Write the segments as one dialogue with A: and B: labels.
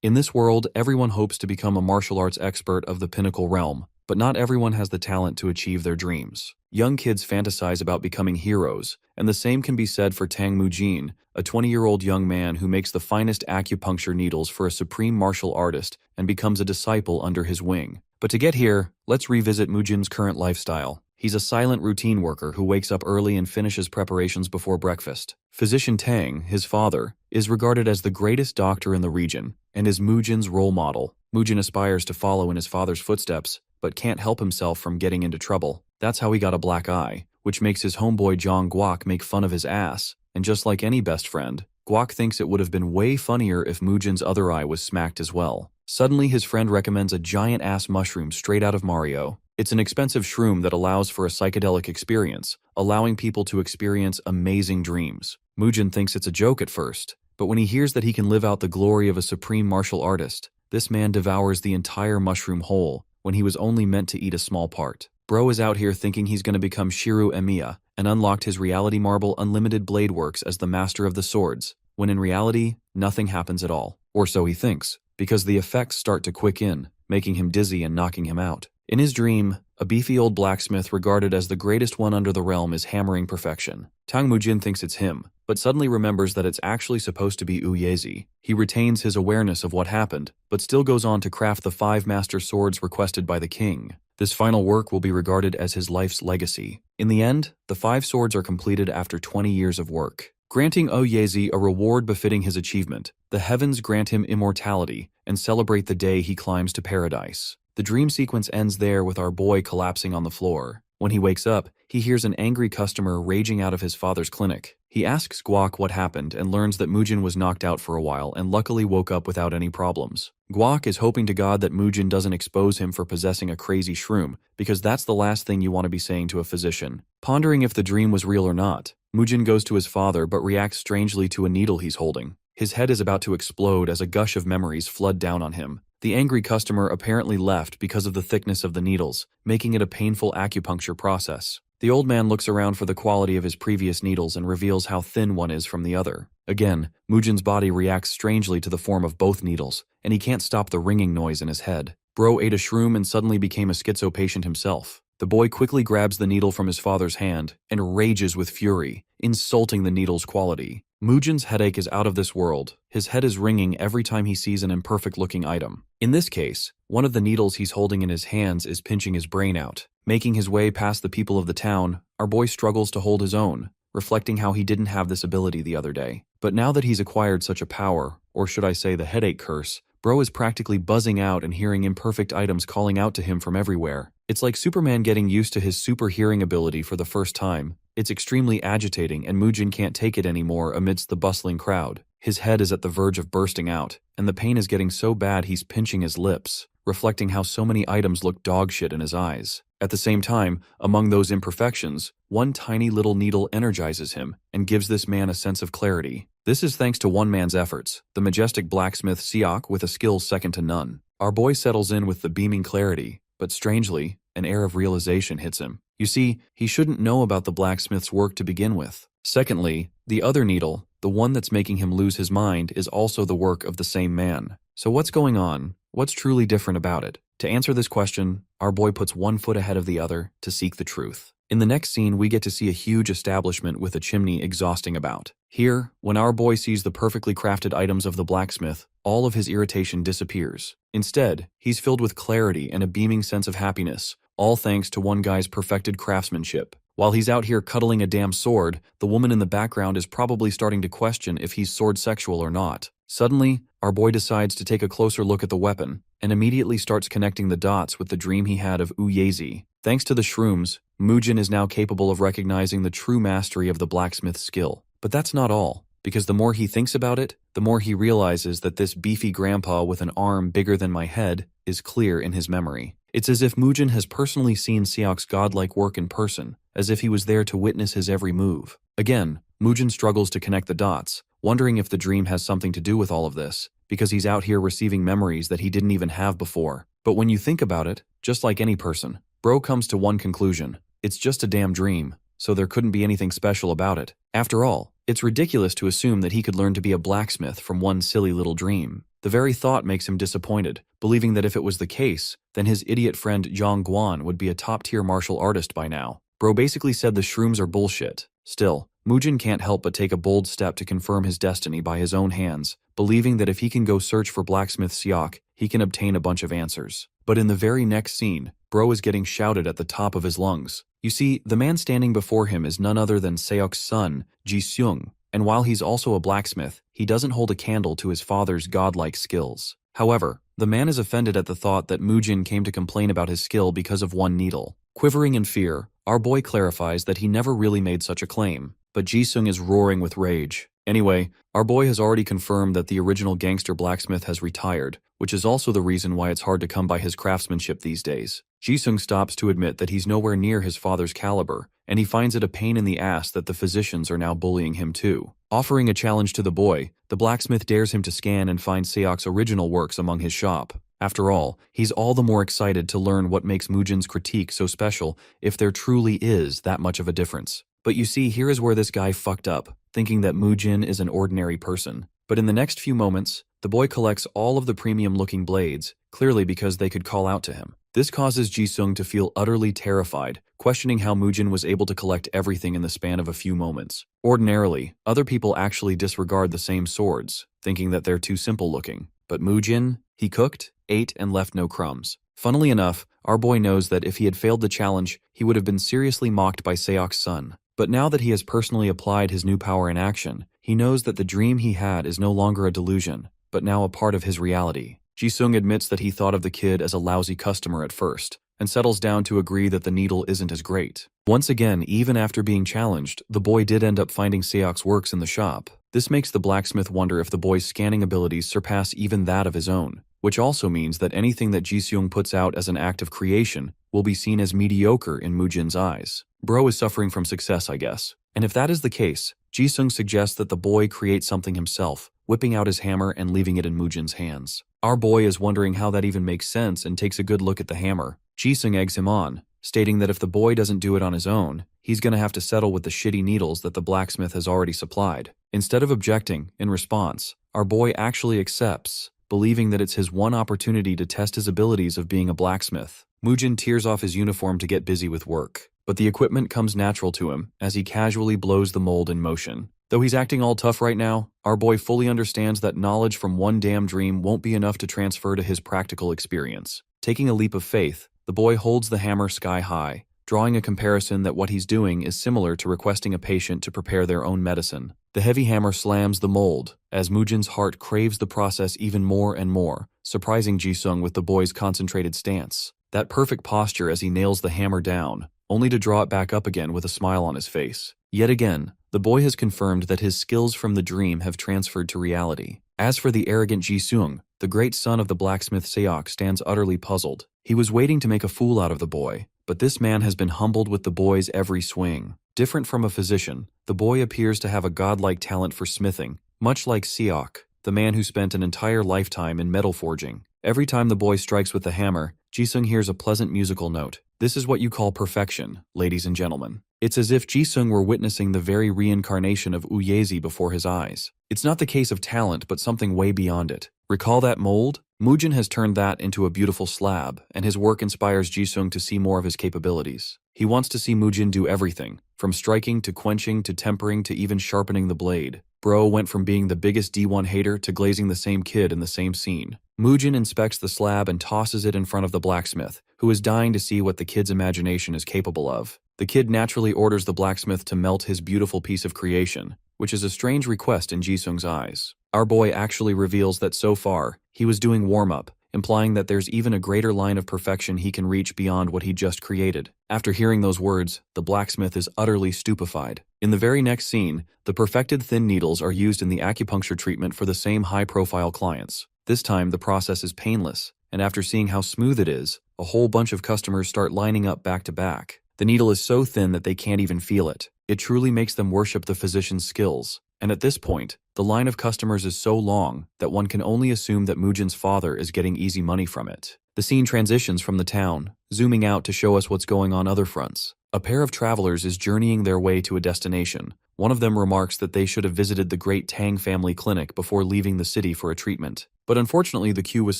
A: In this world, everyone hopes to become a martial arts expert of the pinnacle realm, but not everyone has the talent to achieve their dreams. Young kids fantasize about becoming heroes, and the same can be said for Tang Mujin, a 20-year-old young man who makes the finest acupuncture needles for a supreme martial artist and becomes a disciple under his wing. But to get here, let's revisit Mujin's current lifestyle. He's a silent routine worker who wakes up early and finishes preparations before breakfast. Physician Tang, his father, is regarded as the greatest doctor in the region and is Mujin's role model. Mujin aspires to follow in his father's footsteps, but can't help himself from getting into trouble. That's how he got a black eye, which makes his homeboy Zhang Guok make fun of his ass. And just like any best friend, Guok thinks it would have been way funnier if Mujin's other eye was smacked as well. Suddenly, his friend recommends a giant-ass mushroom straight out of Mario. It's an expensive shroom that allows for a psychedelic experience, allowing people to experience amazing dreams. Mujin thinks it's a joke at first, but when he hears that he can live out the glory of a supreme martial artist, this man devours the entire mushroom whole when he was only meant to eat a small part. Bro is out here thinking he's going to become Shiru Emiya and unlocked his Reality Marble Unlimited Blade Works as the master of the swords, when in reality, nothing happens at all. Or so he thinks, because the effects start to quick in, making him dizzy and knocking him out. In his dream, a beefy old blacksmith regarded as the greatest one under the realm is hammering perfection. Tang Mujin thinks it's him, but suddenly remembers that it's actually supposed to be Uyezi. He retains his awareness of what happened, but still goes on to craft the 5 master swords requested by the king. This final work will be regarded as his life's legacy. In the end, the 5 swords are completed after 20 years of work. Granting Uyezi a reward befitting his achievement, the heavens grant him immortality and celebrate the day he climbs to paradise. The dream sequence ends there with our boy collapsing on the floor. When he wakes up, he hears an angry customer raging out of his father's clinic. He asks Guok what happened and learns that Mujin was knocked out for a while and luckily woke up without any problems. Guok is hoping to God that Mujin doesn't expose him for possessing a crazy shroom, because that's the last thing you want to be saying to a physician. Pondering if the dream was real or not, Mujin goes to his father but reacts strangely to a needle he's holding. His head is about to explode as a gush of memories flood down on him. The angry customer apparently left because of the thickness of the needles, making it a painful acupuncture process. The old man looks around for the quality of his previous needles and reveals how thin one is from the other. Again, Mujin's body reacts strangely to the form of both needles, and he can't stop the ringing noise in his head. Bro ate a shroom and suddenly became a schizo patient himself. The boy quickly grabs the needle from his father's hand and rages with fury, insulting the needle's quality. Mujin's headache is out of this world. His head is ringing every time he sees an imperfect-looking item. In this case, one of the needles he's holding in his hands is pinching his brain out. Making his way past the people of the town, our boy struggles to hold his own, reflecting how he didn't have this ability the other day. But now that he's acquired such a power, or should I say the headache curse, Bro is practically buzzing out and hearing imperfect items calling out to him from everywhere. It's like Superman getting used to his super hearing ability for the first time. It's extremely agitating and Mujin can't take it anymore amidst the bustling crowd. His head is at the verge of bursting out, and the pain is getting so bad he's pinching his lips, reflecting how so many items look dog shit in his eyes. At the same time, among those imperfections, one tiny little needle energizes him and gives this man a sense of clarity. This is thanks to one man's efforts, the majestic blacksmith Siak with a skill second to none. Our boy settles in with the beaming clarity, but strangely, an air of realization hits him. You see, he shouldn't know about the blacksmith's work to begin with. Secondly, the other needle, the one that's making him lose his mind, is also the work of the same man. So what's going on? What's truly different about it? To answer this question, our boy puts one foot ahead of the other to seek the truth. In the next scene, we get to see a huge establishment with a chimney exhausting about. Here, when our boy sees the perfectly crafted items of the blacksmith, all of his irritation disappears. Instead, he's filled with clarity and a beaming sense of happiness, all thanks to one guy's perfected craftsmanship. While he's out here cuddling a damn sword, the woman in the background is probably starting to question if he's sword sexual or not. Suddenly, our boy decides to take a closer look at the weapon, and immediately starts connecting the dots with the dream he had of Uyezi. Thanks to the shrooms, Mujin is now capable of recognizing the true mastery of the blacksmith's skill. But that's not all, because the more he thinks about it, the more he realizes that this beefy grandpa with an arm bigger than my head is clear in his memory. It's as if Mujin has personally seen Siak's godlike work in person, as if he was there to witness his every move. Again, Mujin struggles to connect the dots, wondering if the dream has something to do with all of this, because he's out here receiving memories that he didn't even have before. But when you think about it, just like any person, Bro comes to one conclusion: it's just a damn dream, so there couldn't be anything special about it. After all, it's ridiculous to assume that he could learn to be a blacksmith from one silly little dream. The very thought makes him disappointed, believing that if it was the case, then his idiot friend Zhang Guan would be a top-tier martial artist by now. Bro basically said the shrooms are bullshit. Still, Mujin can't help but take a bold step to confirm his destiny by his own hands, believing that if he can go search for Blacksmith Seok, he can obtain a bunch of answers. But in the very next scene, Bro is getting shouted at the top of his lungs. You see, the man standing before him is none other than Seok's son, Ji-seung, and while he's also a blacksmith, he doesn't hold a candle to his father's godlike skills. However, the man is offended at the thought that Mujin came to complain about his skill because of one needle. Quivering in fear, our boy clarifies that he never really made such a claim, but Ji-seung is roaring with rage. Anyway, our boy has already confirmed that the original gangster blacksmith has retired, which is also the reason why it's hard to come by his craftsmanship these days. Ji-seung stops to admit that he's nowhere near his father's caliber, and he finds it a pain in the ass that the physicians are now bullying him too. Offering a challenge to the boy, the blacksmith dares him to scan and find Seok's original works among his shop. After all, he's all the more excited to learn what makes Mujin's critique so special if there truly is that much of a difference. But you see, here is where this guy fucked up, thinking that Mujin is an ordinary person. But in the next few moments, the boy collects all of the premium-looking blades, clearly because they could call out to him. This causes Ji-seung to feel utterly terrified, questioning how Mujin was able to collect everything in the span of a few moments. Ordinarily, other people actually disregard the same swords, thinking that they're too simple-looking. But Mujin, he cooked, ate, and left no crumbs. Funnily enough, our boy knows that if he had failed the challenge, he would have been seriously mocked by Seok's son. But now that he has personally applied his new power in action, he knows that the dream he had is no longer a delusion, but now a part of his reality. Ji-seung admits that he thought of the kid as a lousy customer at first, and settles down to agree that the needle isn't as great. Once again, even after being challenged, the boy did end up finding Seok's works in the shop. This makes the blacksmith wonder if the boy's scanning abilities surpass even that of his own, which also means that anything that Ji-seung puts out as an act of creation will be seen as mediocre in Mujin's eyes. Bro is suffering from success, I guess. And if that is the case, Ji-seung suggests that the boy create something himself, whipping out his hammer and leaving it in Mujin's hands. Our boy is wondering how that even makes sense and takes a good look at the hammer. Ji-seung eggs him on, stating that if the boy doesn't do it on his own, he's gonna have to settle with the shitty needles that the blacksmith has already supplied. Instead of objecting, in response, our boy actually accepts, believing that it's his one opportunity to test his abilities of being a blacksmith. Mujin tears off his uniform to get busy with work, but the equipment comes natural to him as he casually blows the mold in motion. Though he's acting all tough right now, our boy fully understands that knowledge from one damn dream won't be enough to transfer to his practical experience. Taking a leap of faith, the boy holds the hammer sky high, drawing a comparison that what he's doing is similar to requesting a patient to prepare their own medicine. The heavy hammer slams the mold, as Mujin's heart craves the process even more and more, surprising Ji-seung with the boy's concentrated stance. That perfect posture as he nails the hammer down, only to draw it back up again with a smile on his face. Yet again, the boy has confirmed that his skills from the dream have transferred to reality. As for the arrogant Ji-seung, the great son of the blacksmith Seok stands utterly puzzled. He was waiting to make a fool out of the boy, but this man has been humbled with the boy's every swing. Different from a physician, the boy appears to have a godlike talent for smithing, much like Seok, the man who spent an entire lifetime in metal forging. Every time the boy strikes with the hammer, Ji-seung hears a pleasant musical note. This is what you call perfection, ladies and gentlemen. It's as if Ji-seung were witnessing the very reincarnation of Uyezi before his eyes. It's not the case of talent, but something way beyond it. Recall that mold? Mujin has turned that into a beautiful slab, and his work inspires Ji-seung to see more of his capabilities. He wants to see Mujin do everything, from striking to quenching to tempering to even sharpening the blade. Bro went from being the biggest D1 hater to glazing the same kid in the same scene. Mujin inspects the slab and tosses it in front of the blacksmith, who is dying to see what the kid's imagination is capable of. The kid naturally orders the blacksmith to melt his beautiful piece of creation, which is a strange request in Ji-seung's eyes. Our boy actually reveals that so far, he was doing warm-up, implying that there's even a greater line of perfection he can reach beyond what he just created. After hearing those words, the blacksmith is utterly stupefied. In the very next scene, the perfected thin needles are used in the acupuncture treatment for the same high-profile clients. This time, the process is painless, and after seeing how smooth it is, a whole bunch of customers start lining up back to back. The needle is so thin that they can't even feel it. It truly makes them worship the physician's skills. And at this point, the line of customers is so long that one can only assume that Mujin's father is getting easy money from it. The scene transitions from the town, zooming out to show us what's going on other fronts. A pair of travelers is journeying their way to a destination. One of them remarks that they should have visited the great Tang family clinic before leaving the city for a treatment. But unfortunately, the queue was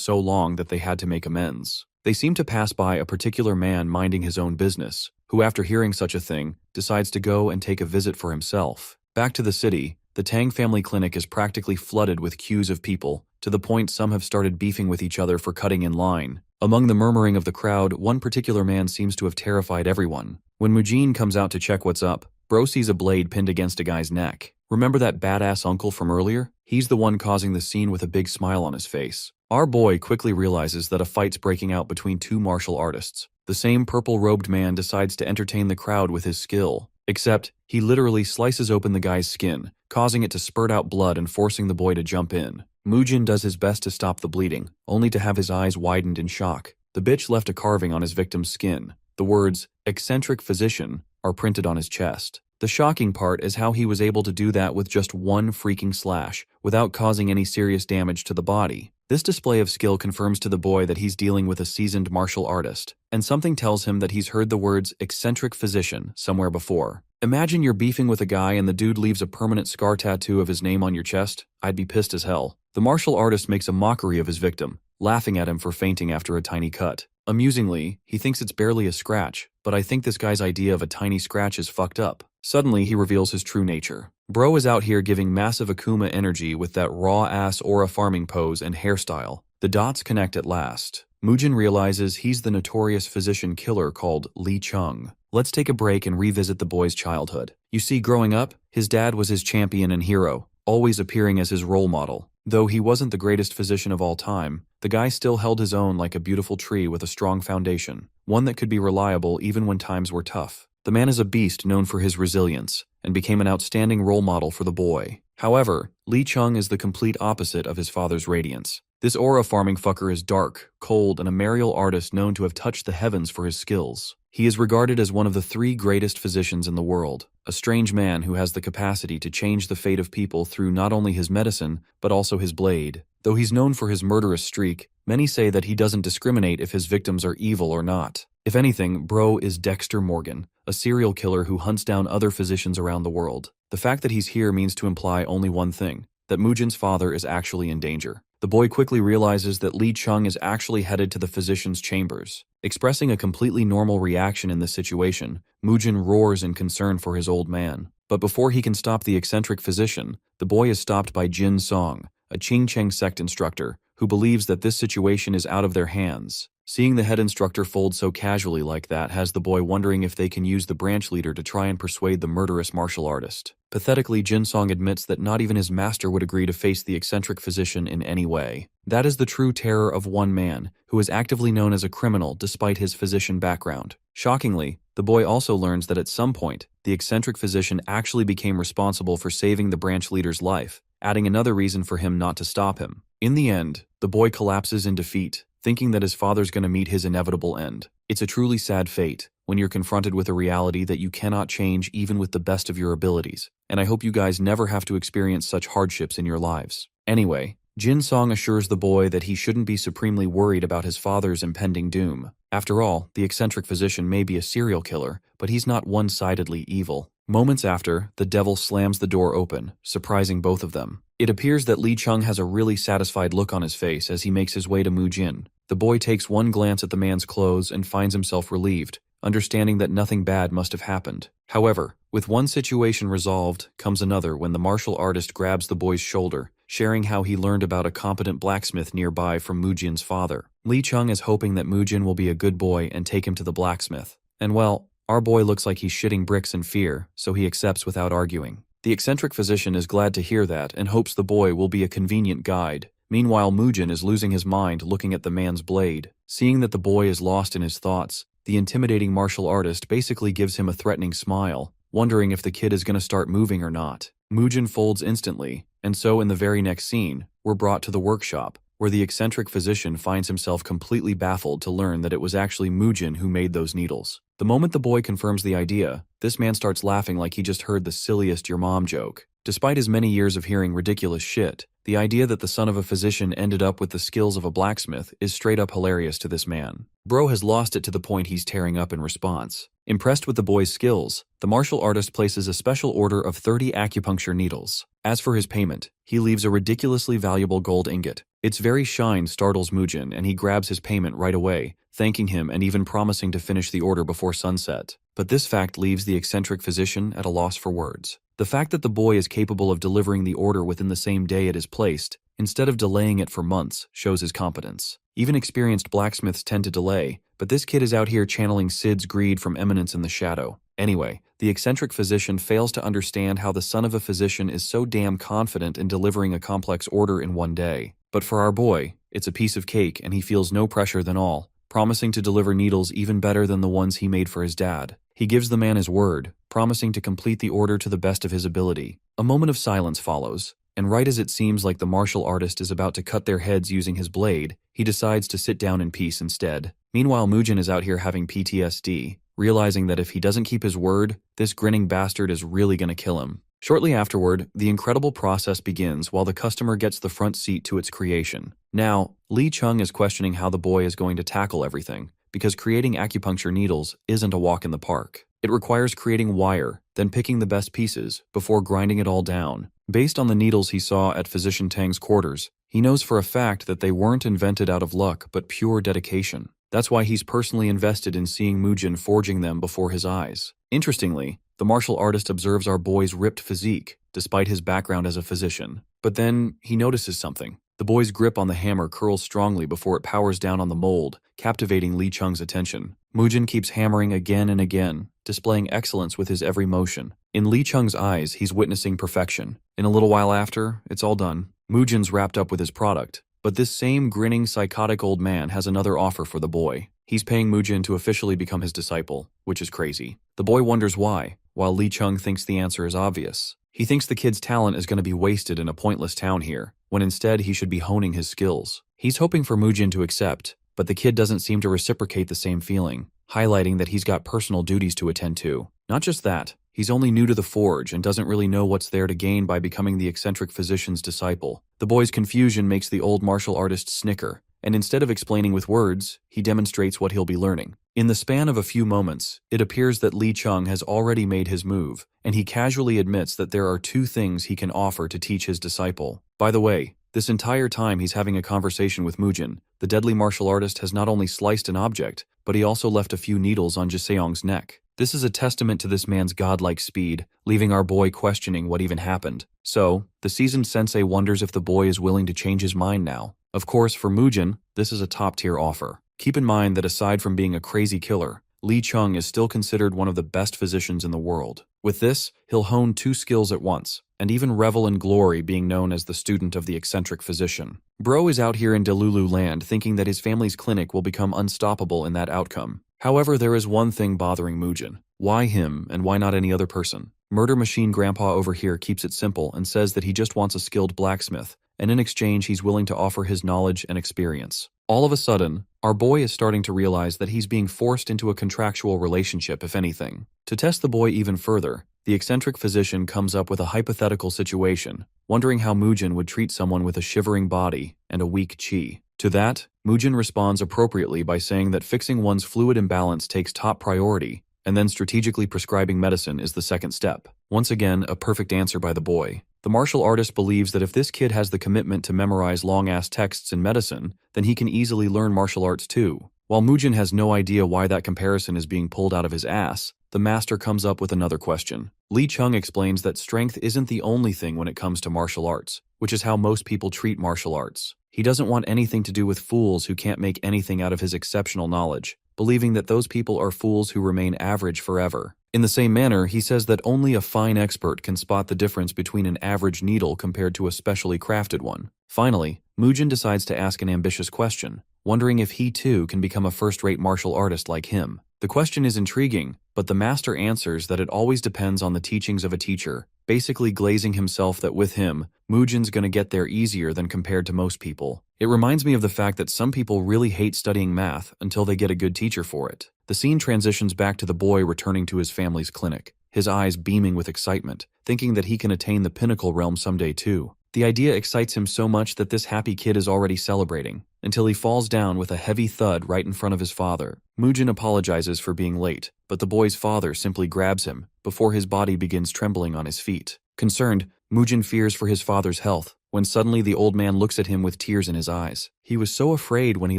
A: so long that they had to make amends. They seem to pass by a particular man minding his own business, who after hearing such a thing, decides to go and take a visit for himself. Back to the city, the Tang family clinic is practically flooded with queues of people, to the point some have started beefing with each other for cutting in line. Among the murmuring of the crowd, one particular man seems to have terrified everyone. When Mujin comes out to check what's up, Bro sees a blade pinned against a guy's neck. Remember that badass uncle from earlier? He's the one causing the scene with a big smile on his face. Our boy quickly realizes that a fight's breaking out between two martial artists. The same purple-robed man decides to entertain the crowd with his skill. Except, he literally slices open the guy's skin, causing it to spurt out blood and forcing the boy to jump in. Mujin does his best to stop the bleeding, only to have his eyes widened in shock. The bitch left a carving on his victim's skin. The words, "eccentric physician," are printed on his chest. The shocking part is how he was able to do that with just one freaking slash, without causing any serious damage to the body. This display of skill confirms to the boy that he's dealing with a seasoned martial artist, and something tells him that he's heard the words "eccentric physician" somewhere before. Imagine you're beefing with a guy and the dude leaves a permanent scar tattoo of his name on your chest. I'd be pissed as hell. The martial artist makes a mockery of his victim, laughing at him for fainting after a tiny cut. Amusingly, he thinks it's barely a scratch, but I think this guy's idea of a tiny scratch is fucked up. Suddenly, he reveals his true nature. Bro is out here giving massive Akuma energy with that raw-ass aura farming pose and hairstyle. The dots connect at last. Mujin realizes he's the notorious physician killer called Lee Chung. Let's take a break and revisit the boy's childhood. You see, growing up, his dad was his champion and hero, always appearing as his role model. Though he wasn't the greatest physician of all time, the guy still held his own like a beautiful tree with a strong foundation, one that could be reliable even when times were tough. The man is a beast known for his resilience, and became an outstanding role model for the boy. However, Lee Chung is the complete opposite of his father's radiance. This aura farming fucker is dark, cold, and a martial artist known to have touched the heavens for his skills. He is regarded as one of the 3 greatest physicians in the world, a strange man who has the capacity to change the fate of people through not only his medicine, but also his blade. Though he's known for his murderous streak, many say that he doesn't discriminate if his victims are evil or not. If anything, Bro is Dexter Morgan, a serial killer who hunts down other physicians around the world. The fact that he's here means to imply only one thing, that Mujin's father is actually in danger. The boy quickly realizes that Lee Chung is actually headed to the physician's chambers. Expressing a completely normal reaction in this situation, Mujin roars in concern for his old man. But before he can stop the eccentric physician, the boy is stopped by Jin Song, a Qing Cheng sect instructor, who believes that this situation is out of their hands. Seeing the head instructor fold so casually like that has the boy wondering if they can use the branch leader to try and persuade the murderous martial artist. Pathetically, Jin Song admits that not even his master would agree to face the eccentric physician in any way. That is the true terror of one man, who is actively known as a criminal despite his physician background. Shockingly, the boy also learns that at some point, the eccentric physician actually became responsible for saving the branch leader's life, adding another reason for him not to stop him. In the end, the boy collapses in defeat, thinking that his father's going to meet his inevitable end. It's a truly sad fate when you're confronted with a reality that you cannot change even with the best of your abilities, and I hope you guys never have to experience such hardships in your lives. Anyway, Jin Song assures the boy that he shouldn't be supremely worried about his father's impending doom. After all, the eccentric physician may be a serial killer, but he's not one-sidedly evil. Moments after, the devil slams the door open, surprising both of them. It appears that Lee Chung has a really satisfied look on his face as he makes his way to Mujin. The boy takes one glance at the man's clothes and finds himself relieved, understanding that nothing bad must have happened. However, with one situation resolved, comes another when the martial artist grabs the boy's shoulder, sharing how he learned about a competent blacksmith nearby from Mujin's father. Lee Chung is hoping that Mujin will be a good boy and take him to the blacksmith. And well, our boy looks like he's shitting bricks in fear, so he accepts without arguing. The eccentric physician is glad to hear that and hopes the boy will be a convenient guide. Meanwhile, Mujin is losing his mind looking at the man's blade. Seeing that the boy is lost in his thoughts, the intimidating martial artist basically gives him a threatening smile, wondering if the kid is going to start moving or not. Mujin folds instantly, and so in the very next scene, we're brought to the workshop, where the eccentric physician finds himself completely baffled to learn that it was actually Mujin who made those needles. The moment the boy confirms the idea, this man starts laughing like he just heard the silliest your mom joke. Despite his many years of hearing ridiculous shit, the idea that the son of a physician ended up with the skills of a blacksmith is straight up hilarious to this man. Bro has lost it to the point he's tearing up in response. Impressed with the boy's skills, the martial artist places a special order of 30 acupuncture needles. As for his payment, he leaves a ridiculously valuable gold ingot. Its very shine startles Mujin and he grabs his payment right away, thanking him and even promising to finish the order before sunset. But this fact leaves the eccentric physician at a loss for words. The fact that the boy is capable of delivering the order within the same day it is placed, instead of delaying it for months, shows his competence. Even experienced blacksmiths tend to delay, but this kid is out here channeling Sid's greed from eminence in the shadow. Anyway, the eccentric physician fails to understand how the son of a physician is so damn confident in delivering a complex order in one day. But for our boy, it's a piece of cake and he feels no pressure than all, promising to deliver needles even better than the ones he made for his dad. He gives the man his word, promising to complete the order to the best of his ability. A moment of silence follows, and right as it seems like the martial artist is about to cut their heads using his blade, he decides to sit down in peace instead. Meanwhile, Mujin is out here having PTSD, realizing that if he doesn't keep his word, this grinning bastard is really gonna kill him. Shortly afterward, the incredible process begins while the customer gets the front seat to its creation. Now, Lee Chung is questioning how the boy is going to tackle everything, because creating acupuncture needles isn't a walk in the park. It requires creating wire, then picking the best pieces, before grinding it all down. Based on the needles he saw at Physician Tang's quarters, he knows for a fact that they weren't invented out of luck but pure dedication. That's why he's personally invested in seeing Mujin forging them before his eyes. Interestingly, the martial artist observes our boy's ripped physique, despite his background as a physician. But then, he notices something. The boy's grip on the hammer curls strongly before it powers down on the mold, captivating Lee Chung's attention. Mujin keeps hammering again and again, displaying excellence with his every motion. In Lee Chung's eyes, he's witnessing perfection. In a little while after, it's all done. Mujin's wrapped up with his product. But this same grinning, psychotic old man has another offer for the boy. He's paying Mujin to officially become his disciple, which is crazy. The boy wonders why, while Lee Chung thinks the answer is obvious. He thinks the kid's talent is going to be wasted in a pointless town here, when instead he should be honing his skills. He's hoping for Mujin to accept, but the kid doesn't seem to reciprocate the same feeling, highlighting that he's got personal duties to attend to. Not just that, he's only new to the forge and doesn't really know what's there to gain by becoming the eccentric physician's disciple. The boy's confusion makes the old martial artist snicker, and instead of explaining with words, he demonstrates what he'll be learning. In the span of a few moments, it appears that Lee Chung has already made his move, and he casually admits that there are two things he can offer to teach his disciple. By the way, this entire time he's having a conversation with Mujin, the deadly martial artist has not only sliced an object, but he also left a few needles on Jiseong's neck. This is a testament to this man's godlike speed, leaving our boy questioning what even happened. So, the seasoned sensei wonders if the boy is willing to change his mind now. Of course, for Mujin, this is a top-tier offer. Keep in mind that aside from being a crazy killer, Lee Chung is still considered one of the best physicians in the world. With this, he'll hone two skills at once, and even revel in glory being known as the student of the eccentric physician. Bro is out here in Delulu land thinking that his family's clinic will become unstoppable in that outcome. However, there is one thing bothering Mujin. Why him, and why not any other person? Murder Machine Grandpa over here keeps it simple and says that he just wants a skilled blacksmith, and in exchange he's willing to offer his knowledge and experience. All of a sudden, our boy is starting to realize that he's being forced into a contractual relationship, if anything. To test the boy even further, the eccentric physician comes up with a hypothetical situation, wondering how Mujin would treat someone with a shivering body and a weak chi. To that, Mujin responds appropriately by saying that fixing one's fluid imbalance takes top priority, and then strategically prescribing medicine is the second step. Once again, a perfect answer by the boy. The martial artist believes that if this kid has the commitment to memorize long-ass texts in medicine, then he can easily learn martial arts too. While Mujin has no idea why that comparison is being pulled out of his ass, the master comes up with another question. Lee Chung explains that strength isn't the only thing when it comes to martial arts, which is how most people treat martial arts. He doesn't want anything to do with fools who can't make anything out of his exceptional knowledge, believing that those people are fools who remain average forever. In the same manner, he says that only a fine expert can spot the difference between an average needle compared to a specially crafted one. Finally, Mujin decides to ask an ambitious question, wondering if he too can become a first-rate martial artist like him. The question is intriguing, but the master answers that it always depends on the teachings of a teacher, basically glazing himself that with him, Mujin's gonna get there easier than compared to most people. It reminds me of the fact that some people really hate studying math until they get a good teacher for it. The scene transitions back to the boy returning to his family's clinic, his eyes beaming with excitement, thinking that he can attain the pinnacle realm someday too. The idea excites him so much that this happy kid is already celebrating. until he falls down with a heavy thud right in front of his father. Mujin apologizes for being late, but the boy's father simply grabs him before his body begins trembling on his feet. Concerned, Mujin fears for his father's health, when suddenly the old man looks at him with tears in his eyes. He was so afraid when he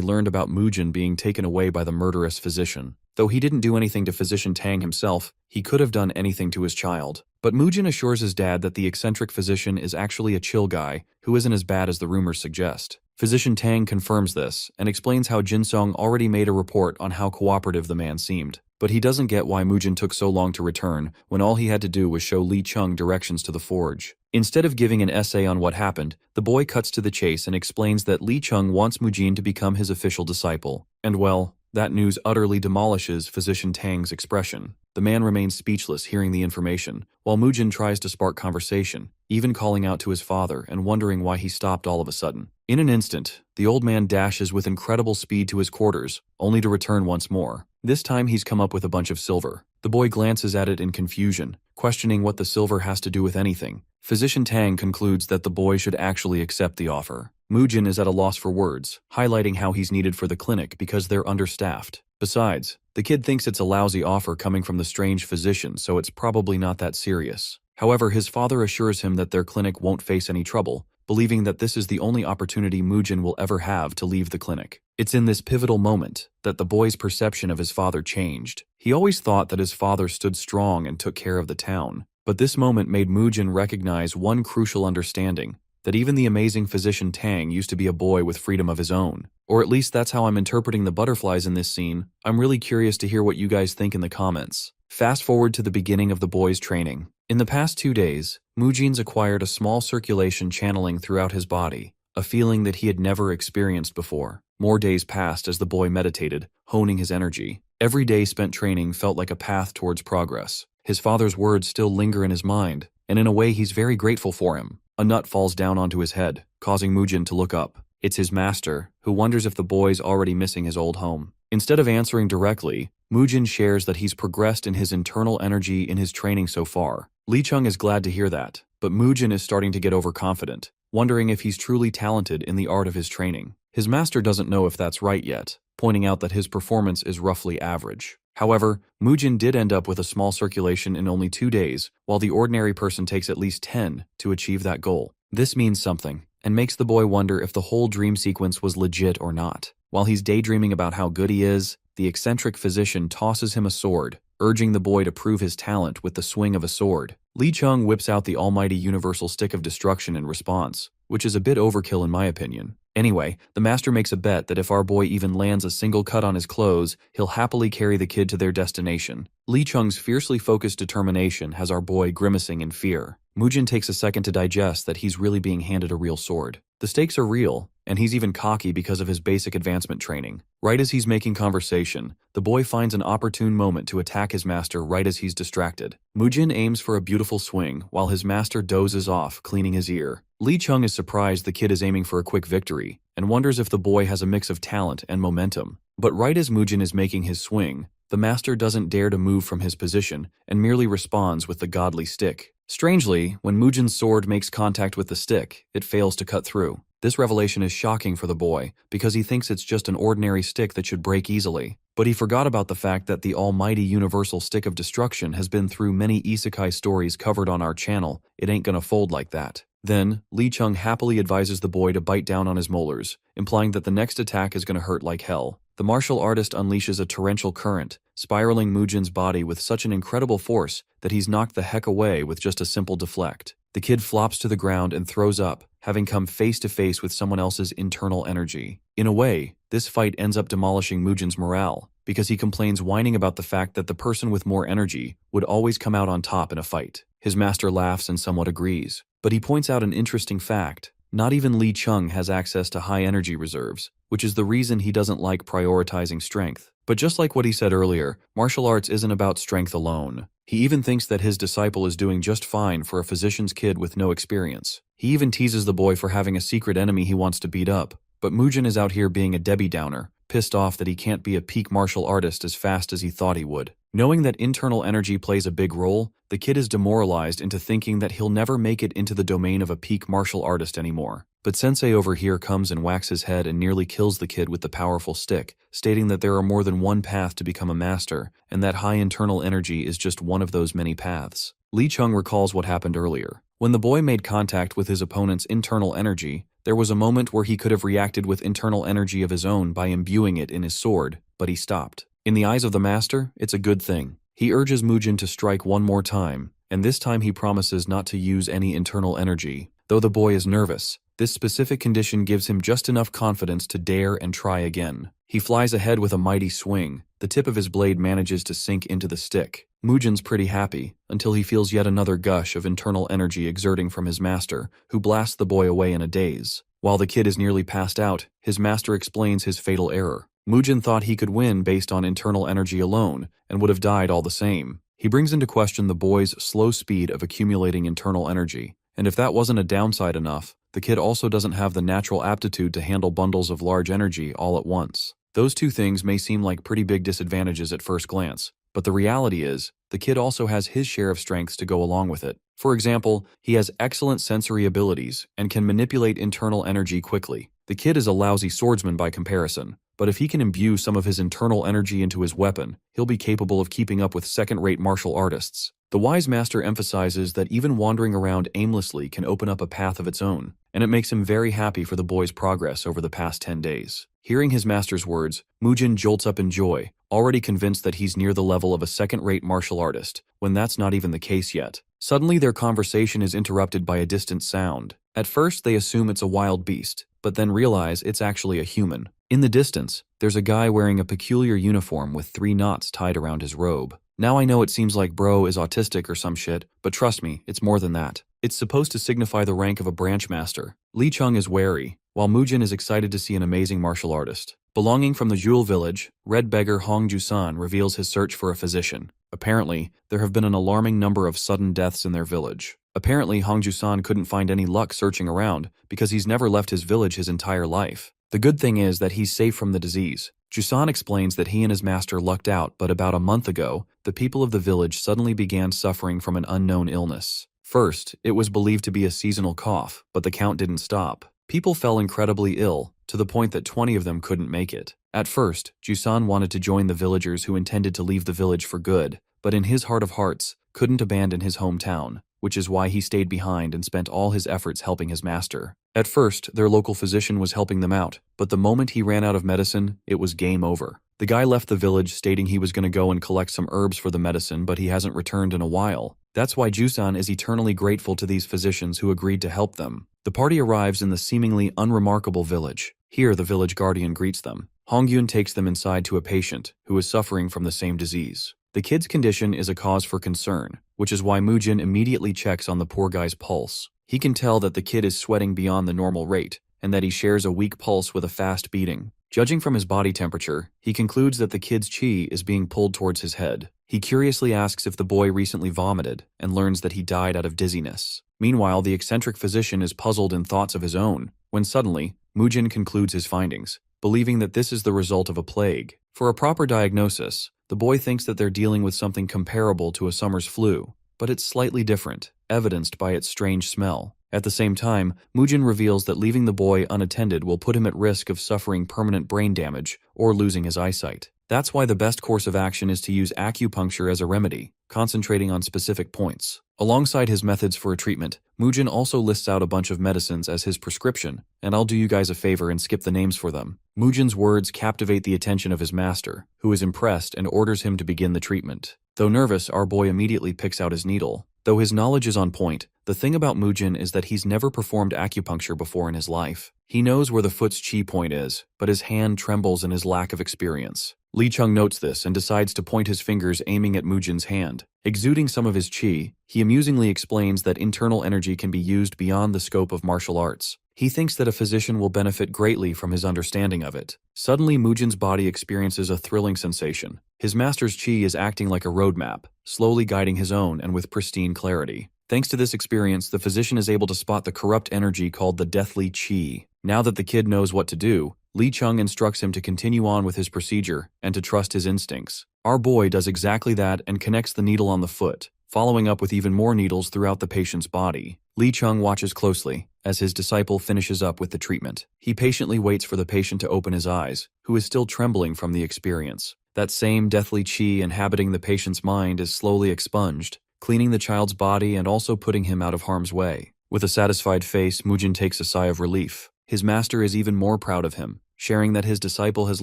A: learned about Mujin being taken away by the murderous physician. Though he didn't do anything to Physician Tang himself, he could have done anything to his child. But Mujin assures his dad that the eccentric physician is actually a chill guy who isn't as bad as the rumors suggest. Physician Tang confirms this and explains how Jinsung already made a report on how cooperative the man seemed. But he doesn't get why Mujin took so long to return when all he had to do was show Li Chung directions to the forge. Instead of giving an essay on what happened, the boy cuts to the chase and explains that Li Chung wants Mujin to become his official disciple. And well, that news utterly demolishes Physician Tang's expression. The man remains speechless hearing the information, while Mujin tries to spark conversation, even calling out to his father and wondering why he stopped all of a sudden. In an instant, the old man dashes with incredible speed to his quarters, only to return once more. This time he's come up with a bunch of silver. The boy glances at it in confusion, questioning what the silver has to do with anything. Physician Tang concludes that the boy should actually accept the offer. Mujin is at a loss for words, highlighting how he's needed for the clinic because they're understaffed. Besides, the kid thinks it's a lousy offer coming from the strange physician, so it's probably not that serious. However, his father assures him that their clinic won't face any trouble, believing that this is the only opportunity Mujin will ever have to leave the clinic. It's in this pivotal moment that the boy's perception of his father changed. He always thought that his father stood strong and took care of the town. But this moment made Mujin recognize one crucial understanding, that even the amazing physician Tang used to be a boy with freedom of his own. Or at least that's how I'm interpreting the butterflies in this scene. I'm really curious to hear what you guys think in the comments. Fast forward to the beginning of the boy's training. In the past 2 days, Mujin's acquired a small circulation channeling throughout his body, a feeling that he had never experienced before. More days passed as the boy meditated, honing his energy. Every day spent training felt like a path towards progress. His father's words still linger in his mind, and in a way he's very grateful for him. A nut falls down onto his head, causing Mujin to look up. It's his master, who wonders if the boy's already missing his old home. Instead of answering directly, Mujin shares that he's progressed in his internal energy in his training so far. Li Chung is glad to hear that, but Mujin is starting to get overconfident, wondering if he's truly talented in the art of his training. His master doesn't know if that's right yet, pointing out that his performance is roughly average. However, Mujin did end up with a small circulation in only 2 days, while the ordinary person takes at least 10 to achieve that goal. This means something, and makes the boy wonder if the whole dream sequence was legit or not. While he's daydreaming about how good he is, the eccentric physician tosses him a sword, urging the boy to prove his talent with the swing of a sword. Li Chung whips out the almighty universal stick of destruction in response, which is a bit overkill in my opinion. Anyway, the master makes a bet that if our boy even lands a single cut on his clothes, he'll happily carry the kid to their destination. Li Chung's fiercely focused determination has our boy grimacing in fear. Mujin takes a second to digest that he's really being handed a real sword. The stakes are real, and he's even cocky because of his basic advancement training. Right as he's making conversation, the boy finds an opportune moment to attack his master right as he's distracted. Mujin aims for a beautiful swing, while his master dozes off, cleaning his ear. Li Chung is surprised the kid is aiming for a quick victory, and wonders if the boy has a mix of talent and momentum. But right as Mujin is making his swing, the master doesn't dare to move from his position, and merely responds with the godly stick. Strangely, when Mujin's sword makes contact with the stick, it fails to cut through. This revelation is shocking for the boy, because he thinks it's just an ordinary stick that should break easily. But he forgot about the fact that the almighty universal stick of destruction has been through many isekai stories covered on our channel. It ain't gonna fold like that. Then, Li Chung happily advises the boy to bite down on his molars, implying that the next attack is gonna hurt like hell. The martial artist unleashes a torrential current, spiraling Mujin's body with such an incredible force that he's knocked the heck away with just a simple deflect. The kid flops to the ground and throws up, having come face to face with someone else's internal energy. In a way, this fight ends up demolishing Mujin's morale, because he complains whining about the fact that the person with more energy would always come out on top in a fight. His master laughs and somewhat agrees, but he points out an interesting fact. Not even Li Chung has access to high energy reserves, which is the reason he doesn't like prioritizing strength. But just like what he said earlier, martial arts isn't about strength alone. He even thinks that his disciple is doing just fine for a physician's kid with no experience. He even teases the boy for having a secret enemy he wants to beat up. But Mujin is out here being a Debbie Downer, pissed off that he can't be a peak martial artist as fast as he thought he would. Knowing that internal energy plays a big role, the kid is demoralized into thinking that he'll never make it into the domain of a peak martial artist anymore. But Sensei over here comes and whacks his head and nearly kills the kid with the powerful stick, stating that there are more than one path to become a master, and that high internal energy is just one of those many paths. Lee Chung recalls what happened earlier. When the boy made contact with his opponent's internal energy, there was a moment where he could have reacted with internal energy of his own by imbuing it in his sword, but he stopped. In the eyes of the master, it's a good thing. He urges Mujin to strike one more time, and this time he promises not to use any internal energy. Though the boy is nervous, this specific condition gives him just enough confidence to dare and try again. He flies ahead with a mighty swing. The tip of his blade manages to sink into the stick. Mujin's pretty happy, until he feels yet another gush of internal energy exerting from his master, who blasts the boy away in a daze. While the kid is nearly passed out, his master explains his fatal error. Mujin thought he could win based on internal energy alone, and would have died all the same. He brings into question the boy's slow speed of accumulating internal energy, and if that wasn't a downside enough, the kid also doesn't have the natural aptitude to handle bundles of large energy all at once. Those two things may seem like pretty big disadvantages at first glance, but the reality is, the kid also has his share of strengths to go along with it. For example, he has excellent sensory abilities and can manipulate internal energy quickly. The kid is a lousy swordsman by comparison, but if he can imbue some of his internal energy into his weapon, he'll be capable of keeping up with second-rate martial artists. The wise master emphasizes that even wandering around aimlessly can open up a path of its own, and it makes him very happy for the boy's progress over the past 10 days. Hearing his master's words, Mujin jolts up in joy, already convinced that he's near the level of a second-rate martial artist, when that's not even the case yet. Suddenly their conversation is interrupted by a distant sound. At first they assume it's a wild beast, but then realize it's actually a human. In the distance, there's a guy wearing a peculiar uniform with 3 knots tied around his robe. Now I know it seems like bro is autistic or some shit, but trust me, it's more than that. It's supposed to signify the rank of a branch master. Lee Chung is wary, while Mujin is excited to see an amazing martial artist. Belonging from the Jewel village, Red Beggar Hong Jusan reveals his search for a physician. Apparently, there have been an alarming number of sudden deaths in their village. Apparently, Hong Jusan couldn't find any luck searching around because he's never left his village his entire life. The good thing is that he's safe from the disease. Jusan explains that he and his master lucked out, but about a month ago, the people of the village suddenly began suffering from an unknown illness. First, it was believed to be a seasonal cough, but the count didn't stop. People fell incredibly ill, to the point that 20 of them couldn't make it. At first, Jusan wanted to join the villagers who intended to leave the village for good, but in his heart of hearts, couldn't abandon his hometown, which is why he stayed behind and spent all his efforts helping his master. At first, their local physician was helping them out, but the moment he ran out of medicine, it was game over. The guy left the village stating he was going to go and collect some herbs for the medicine, but he hasn't returned in a while. That's why Jusan is eternally grateful to these physicians who agreed to help them. The party arrives in the seemingly unremarkable village. Here, the village guardian greets them. Hongyun takes them inside to a patient who is suffering from the same disease. The kid's condition is a cause for concern, which is why Mujin immediately checks on the poor guy's pulse. He can tell that the kid is sweating beyond the normal rate, and that he shares a weak pulse with a fast beating. Judging from his body temperature, he concludes that the kid's chi is being pulled towards his head. He curiously asks if the boy recently vomited, and learns that he died out of dizziness. Meanwhile, the eccentric physician is puzzled in thoughts of his own, when suddenly, Mujin concludes his findings, believing that this is the result of a plague. For a proper diagnosis, the boy thinks that they're dealing with something comparable to a summer's flu, but it's slightly different, evidenced by its strange smell. At the same time, Mujin reveals that leaving the boy unattended will put him at risk of suffering permanent brain damage or losing his eyesight. That's why the best course of action is to use acupuncture as a remedy, concentrating on specific points. Alongside his methods for a treatment, Mujin also lists out a bunch of medicines as his prescription, and I'll do you guys a favor and skip the names for them. Mujin's words captivate the attention of his master, who is impressed and orders him to begin the treatment. Though nervous, our boy immediately picks out his needle. Though his knowledge is on point, the thing about Mujin is that he's never performed acupuncture before in his life. He knows where the foot's chi point is, but his hand trembles in his lack of experience. Lee Chung notes this and decides to point his fingers aiming at Mujin's hand. Exuding some of his chi, he amusingly explains that internal energy can be used beyond the scope of martial arts. He thinks that a physician will benefit greatly from his understanding of it. Suddenly, Mujin's body experiences a thrilling sensation. His master's chi is acting like a roadmap, slowly guiding his own and with pristine clarity. Thanks to this experience, the physician is able to spot the corrupt energy called the deathly chi. Now that the kid knows what to do, Li Chung instructs him to continue on with his procedure and to trust his instincts. Our boy does exactly that and connects the needle on the foot, following up with even more needles throughout the patient's body. Li Chung watches closely as his disciple finishes up with the treatment. He patiently waits for the patient to open his eyes, who is still trembling from the experience. That same deathly qi inhabiting the patient's mind is slowly expunged, cleaning the child's body and also putting him out of harm's way. With a satisfied face, Mujin takes a sigh of relief. His master is even more proud of him, sharing that his disciple has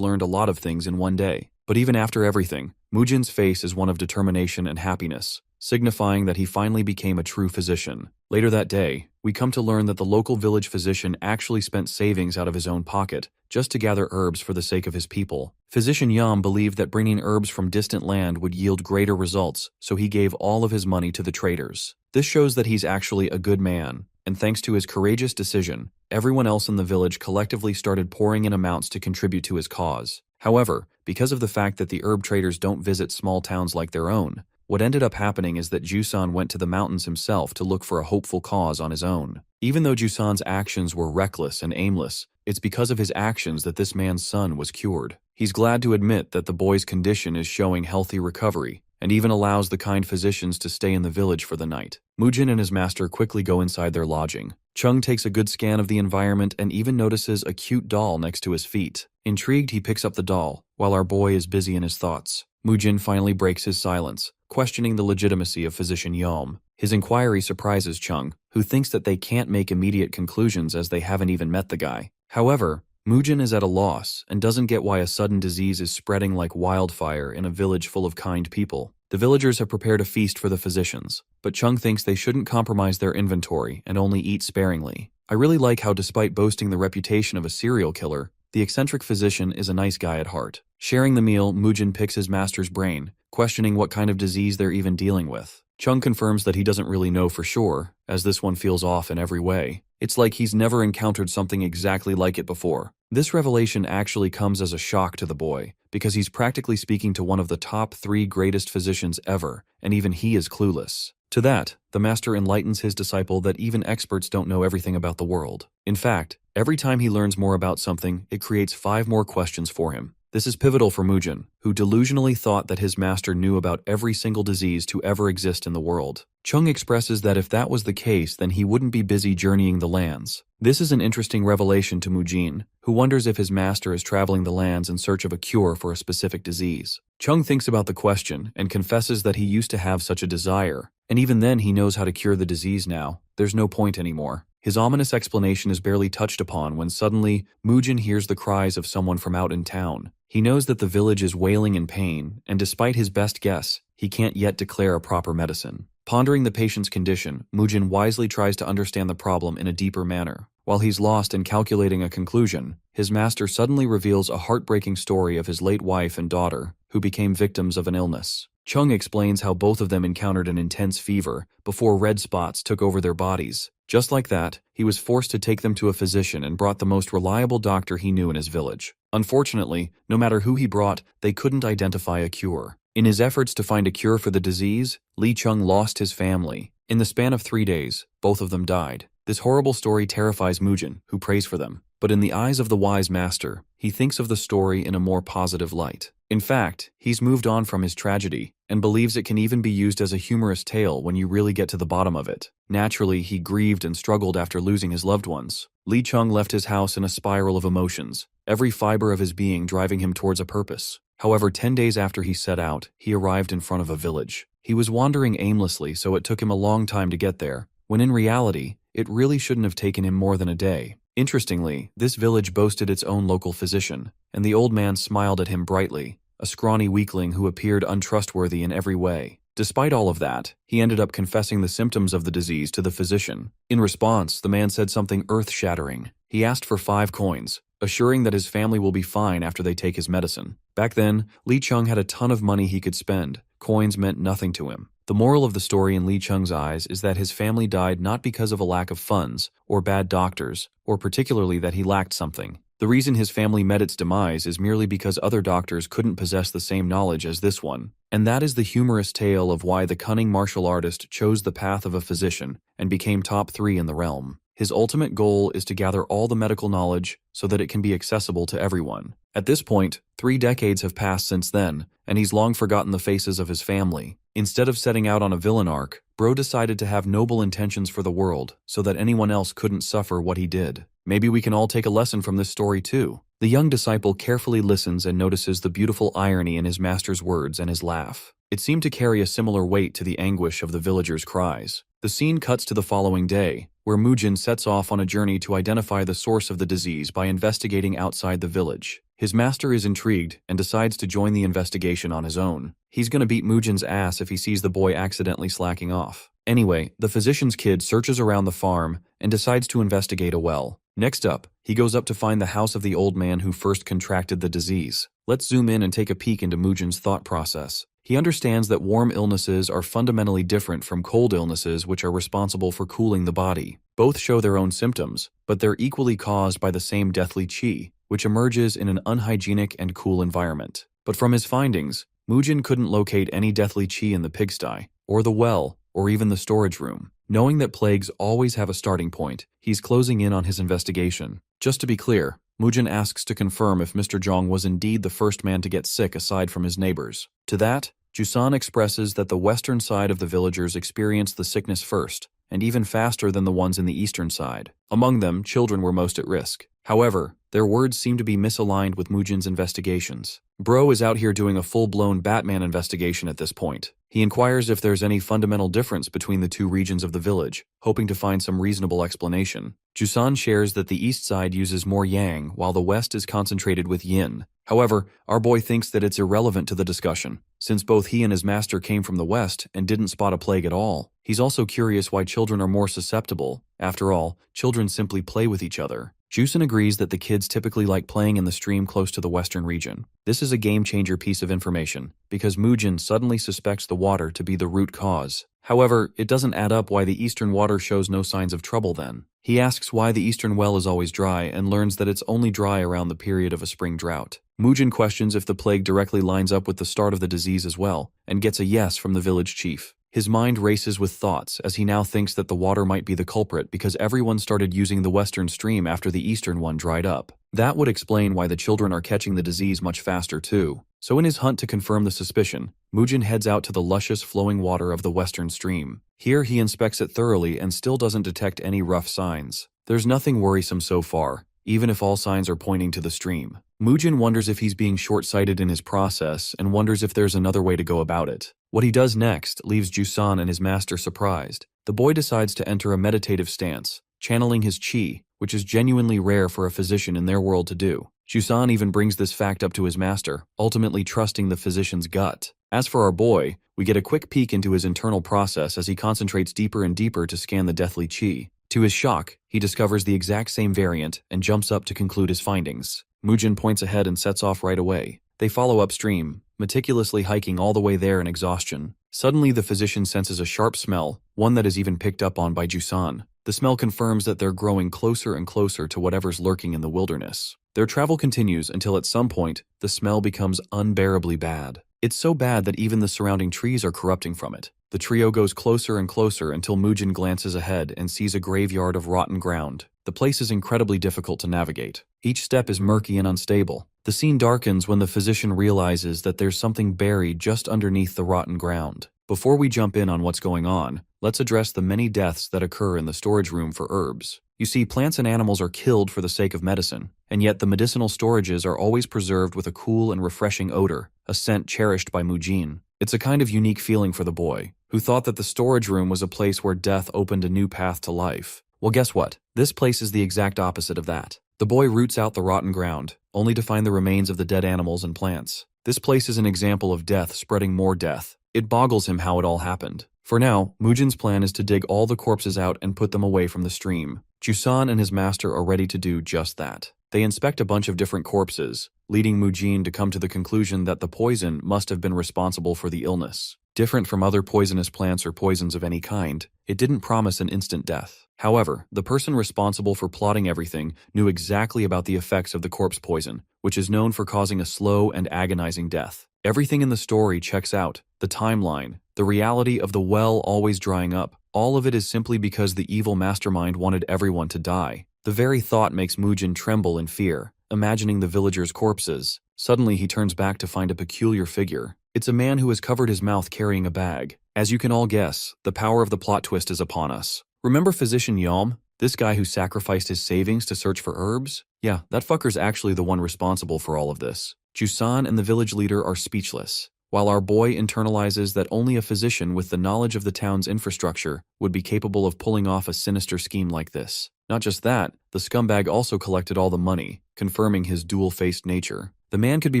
A: learned a lot of things in one day. But even after everything, Mujin's face is one of determination and happiness, signifying that he finally became a true physician. Later that day, we come to learn that the local village physician actually spent savings out of his own pocket just to gather herbs for the sake of his people. Physician Yam believed that bringing herbs from distant land would yield greater results, so he gave all of his money to the traders. This shows that he's actually a good man, and thanks to his courageous decision, everyone else in the village collectively started pouring in amounts to contribute to his cause. However, because of the fact that the herb traders don't visit small towns like their own, what ended up happening is that Jusan went to the mountains himself to look for a hopeful cause on his own. Even though Jusan's actions were reckless and aimless, it's because of his actions that this man's son was cured. He's glad to admit that the boy's condition is showing healthy recovery, and even allows the kind physicians to stay in the village for the night. Mujin and his master quickly go inside their lodging. Chung takes a good scan of the environment and even notices a cute doll next to his feet. Intrigued, he picks up the doll, while our boy is busy in his thoughts. Mujin finally breaks his silence, questioning the legitimacy of Physician Yom. His inquiry surprises Chung, who thinks that they can't make immediate conclusions as they haven't even met the guy. However, Mujin is at a loss and doesn't get why a sudden disease is spreading like wildfire in a village full of kind people. The villagers have prepared a feast for the physicians, but Chung thinks they shouldn't compromise their inventory and only eat sparingly. I really like how, despite boasting the reputation of a serial killer, the eccentric physician is a nice guy at heart. Sharing the meal, Mujin picks his master's brain, questioning what kind of disease they're even dealing with. Chung confirms that he doesn't really know for sure, as this one feels off in every way. It's like he's never encountered something exactly like it before. This revelation actually comes as a shock to the boy, because he's practically speaking to one of the top 3 greatest physicians ever, and even he is clueless. To that, the master enlightens his disciple that even experts don't know everything about the world. In fact, every time he learns more about something, it creates 5 more questions for him. This is pivotal for Mujin, who delusionally thought that his master knew about every single disease to ever exist in the world. Chung expresses that if that was the case, then he wouldn't be busy journeying the lands. This is an interesting revelation to Mujin, who wonders if his master is traveling the lands in search of a cure for a specific disease. Chung thinks about the question and confesses that he used to have such a desire, and even then he knows how to cure the disease now. There's no point anymore. His ominous explanation is barely touched upon when suddenly Mujin hears the cries of someone from out in town. He knows that the village is wailing in pain, and despite his best guess, he can't yet declare a proper medicine. Pondering the patient's condition, Mujin wisely tries to understand the problem in a deeper manner. While he's lost in calculating a conclusion, his master suddenly reveals a heartbreaking story of his late wife and daughter, who became victims of an illness. Chung explains how both of them encountered an intense fever before red spots took over their bodies. Just like that, he was forced to take them to a physician and brought the most reliable doctor he knew in his village. Unfortunately, no matter who he brought, they couldn't identify a cure. In his efforts to find a cure for the disease, Li Chung lost his family. In the span of 3 days, both of them died. This horrible story terrifies Mujin, who prays for them. But in the eyes of the wise master, he thinks of the story in a more positive light. In fact, he's moved on from his tragedy, and believes it can even be used as a humorous tale when you really get to the bottom of it. Naturally, he grieved and struggled after losing his loved ones. Li Chung left his house in a spiral of emotions, every fiber of his being driving him towards a purpose. However, 10 days after he set out, he arrived in front of a village. He was wandering aimlessly, so it took him a long time to get there, when in reality, it really shouldn't have taken him more than a day. Interestingly, this village boasted its own local physician, and the old man smiled at him brightly, a scrawny weakling who appeared untrustworthy in every way. Despite all of that, he ended up confessing the symptoms of the disease to the physician. In response, the man said something earth-shattering. He asked for 5 coins, assuring that his family will be fine after they take his medicine. Back then, Li Chung had a ton of money he could spend. Coins meant nothing to him. The moral of the story in Li Chung's eyes is that his family died not because of a lack of funds, or bad doctors, or particularly that he lacked something. The reason his family met its demise is merely because other doctors couldn't possess the same knowledge as this one. And that is the humorous tale of why the cunning martial artist chose the path of a physician and became top 3 in the realm. His ultimate goal is to gather all the medical knowledge so that it can be accessible to everyone. At this point, 3 decades have passed since then, and he's long forgotten the faces of his family. Instead of setting out on a villain arc, Bro decided to have noble intentions for the world so that anyone else couldn't suffer what he did. Maybe we can all take a lesson from this story too. The young disciple carefully listens and notices the beautiful irony in his master's words and his laugh. It seemed to carry a similar weight to the anguish of the villagers' cries. The scene cuts to the following day, where Mujin sets off on a journey to identify the source of the disease by investigating outside the village. His master is intrigued and decides to join the investigation on his own. He's gonna beat Mujin's ass if he sees the boy accidentally slacking off. Anyway, the physician's kid searches around the farm and decides to investigate a well. Next up, he goes up to find the house of the old man who first contracted the disease. Let's zoom in and take a peek into Mujin's thought process. He understands that warm illnesses are fundamentally different from cold illnesses, which are responsible for cooling the body. Both show their own symptoms, but they're equally caused by the same deathly qi, which emerges in an unhygienic and cool environment. But from his findings, Mujin couldn't locate any deathly qi in the pigsty, or the well, or even the storage room. Knowing that plagues always have a starting point, he's closing in on his investigation. Just to be clear, Mujin asks to confirm if Mr. Zhong was indeed the first man to get sick aside from his neighbors. To that, Jusan expresses that the western side of the villagers experienced the sickness first, and even faster than the ones in the eastern side. Among them, children were most at risk. However, their words seem to be misaligned with Mujin's investigations. Bro is out here doing a full-blown Batman investigation at this point. He inquires if there's any fundamental difference between the two regions of the village, hoping to find some reasonable explanation. Jusan shares that the east side uses more yang, while the west is concentrated with yin. However, our boy thinks that it's irrelevant to the discussion, since both he and his master came from the west and didn't spot a plague at all. He's also curious why children are more susceptible. After all, children simply play with each other. Jusan agrees that the kids typically like playing in the stream close to the western region. This is a game-changer piece of information, because Mujin suddenly suspects the water to be the root cause. However, it doesn't add up why the eastern water shows no signs of trouble then. He asks why the eastern well is always dry and learns that it's only dry around the period of a spring drought. Mujin questions if the plague directly lines up with the start of the disease as well, and gets a yes from the village chief. His mind races with thoughts as he now thinks that the water might be the culprit because everyone started using the western stream after the eastern one dried up. That would explain why the children are catching the disease much faster too. So in his hunt to confirm the suspicion, Mujin heads out to the luscious flowing water of the western stream. Here he inspects it thoroughly and still doesn't detect any rough signs. There's nothing worrisome so far, even if all signs are pointing to the stream. Mujin wonders if he's being short-sighted in his process and wonders if there's another way to go about it. What he does next leaves Jusan and his master surprised. The boy decides to enter a meditative stance, channeling his qi, which is genuinely rare for a physician in their world to do. Jusan even brings this fact up to his master, ultimately trusting the physician's gut. As for our boy, we get a quick peek into his internal process as he concentrates deeper and deeper to scan the deathly qi. To his shock, he discovers the exact same variant and jumps up to conclude his findings. Mujin points ahead and sets off right away. They follow upstream, meticulously hiking all the way there in exhaustion. Suddenly the physician senses a sharp smell, one that is even picked up on by Jusan. The smell confirms that they're growing closer and closer to whatever's lurking in the wilderness. Their travel continues until at some point, the smell becomes unbearably bad. It's so bad that even the surrounding trees are corrupting from it. The trio goes closer and closer until Mujin glances ahead and sees a graveyard of rotten ground. The place is incredibly difficult to navigate. Each step is murky and unstable. The scene darkens when the physician realizes that there's something buried just underneath the rotten ground. Before we jump in on what's going on, let's address the many deaths that occur in the storage room for herbs. You see, plants and animals are killed for the sake of medicine, and yet the medicinal storages are always preserved with a cool and refreshing odor, a scent cherished by Mujin. It's a kind of unique feeling for the boy, who thought that the storage room was a place where death opened a new path to life. Well, guess what? This place is the exact opposite of that. The boy roots out the rotten ground, only to find the remains of the dead animals and plants. This place is an example of death spreading more death. It boggles him how it all happened. For now, Mujin's plan is to dig all the corpses out and put them away from the stream. Jusan and his master are ready to do just that. They inspect a bunch of different corpses, leading Mujin to come to the conclusion that the poison must have been responsible for the illness. Different from other poisonous plants or poisons of any kind, it didn't promise an instant death. However, the person responsible for plotting everything knew exactly about the effects of the corpse poison, which is known for causing a slow and agonizing death. Everything in the story checks out. The timeline, the reality of the well always drying up, all of it is simply because the evil mastermind wanted everyone to die. The very thought makes Mujin tremble in fear, imagining the villagers' corpses. Suddenly he turns back to find a peculiar figure. It's a man who has covered his mouth carrying a bag. As you can all guess, the power of the plot twist is upon us. Remember physician Yom? This guy who sacrificed his savings to search for herbs? Yeah, that fucker's actually the one responsible for all of this. Jusan and the village leader are speechless, while our boy internalizes that only a physician with the knowledge of the town's infrastructure would be capable of pulling off a sinister scheme like this. Not just that, the scumbag also collected all the money, confirming his dual-faced nature. The man could be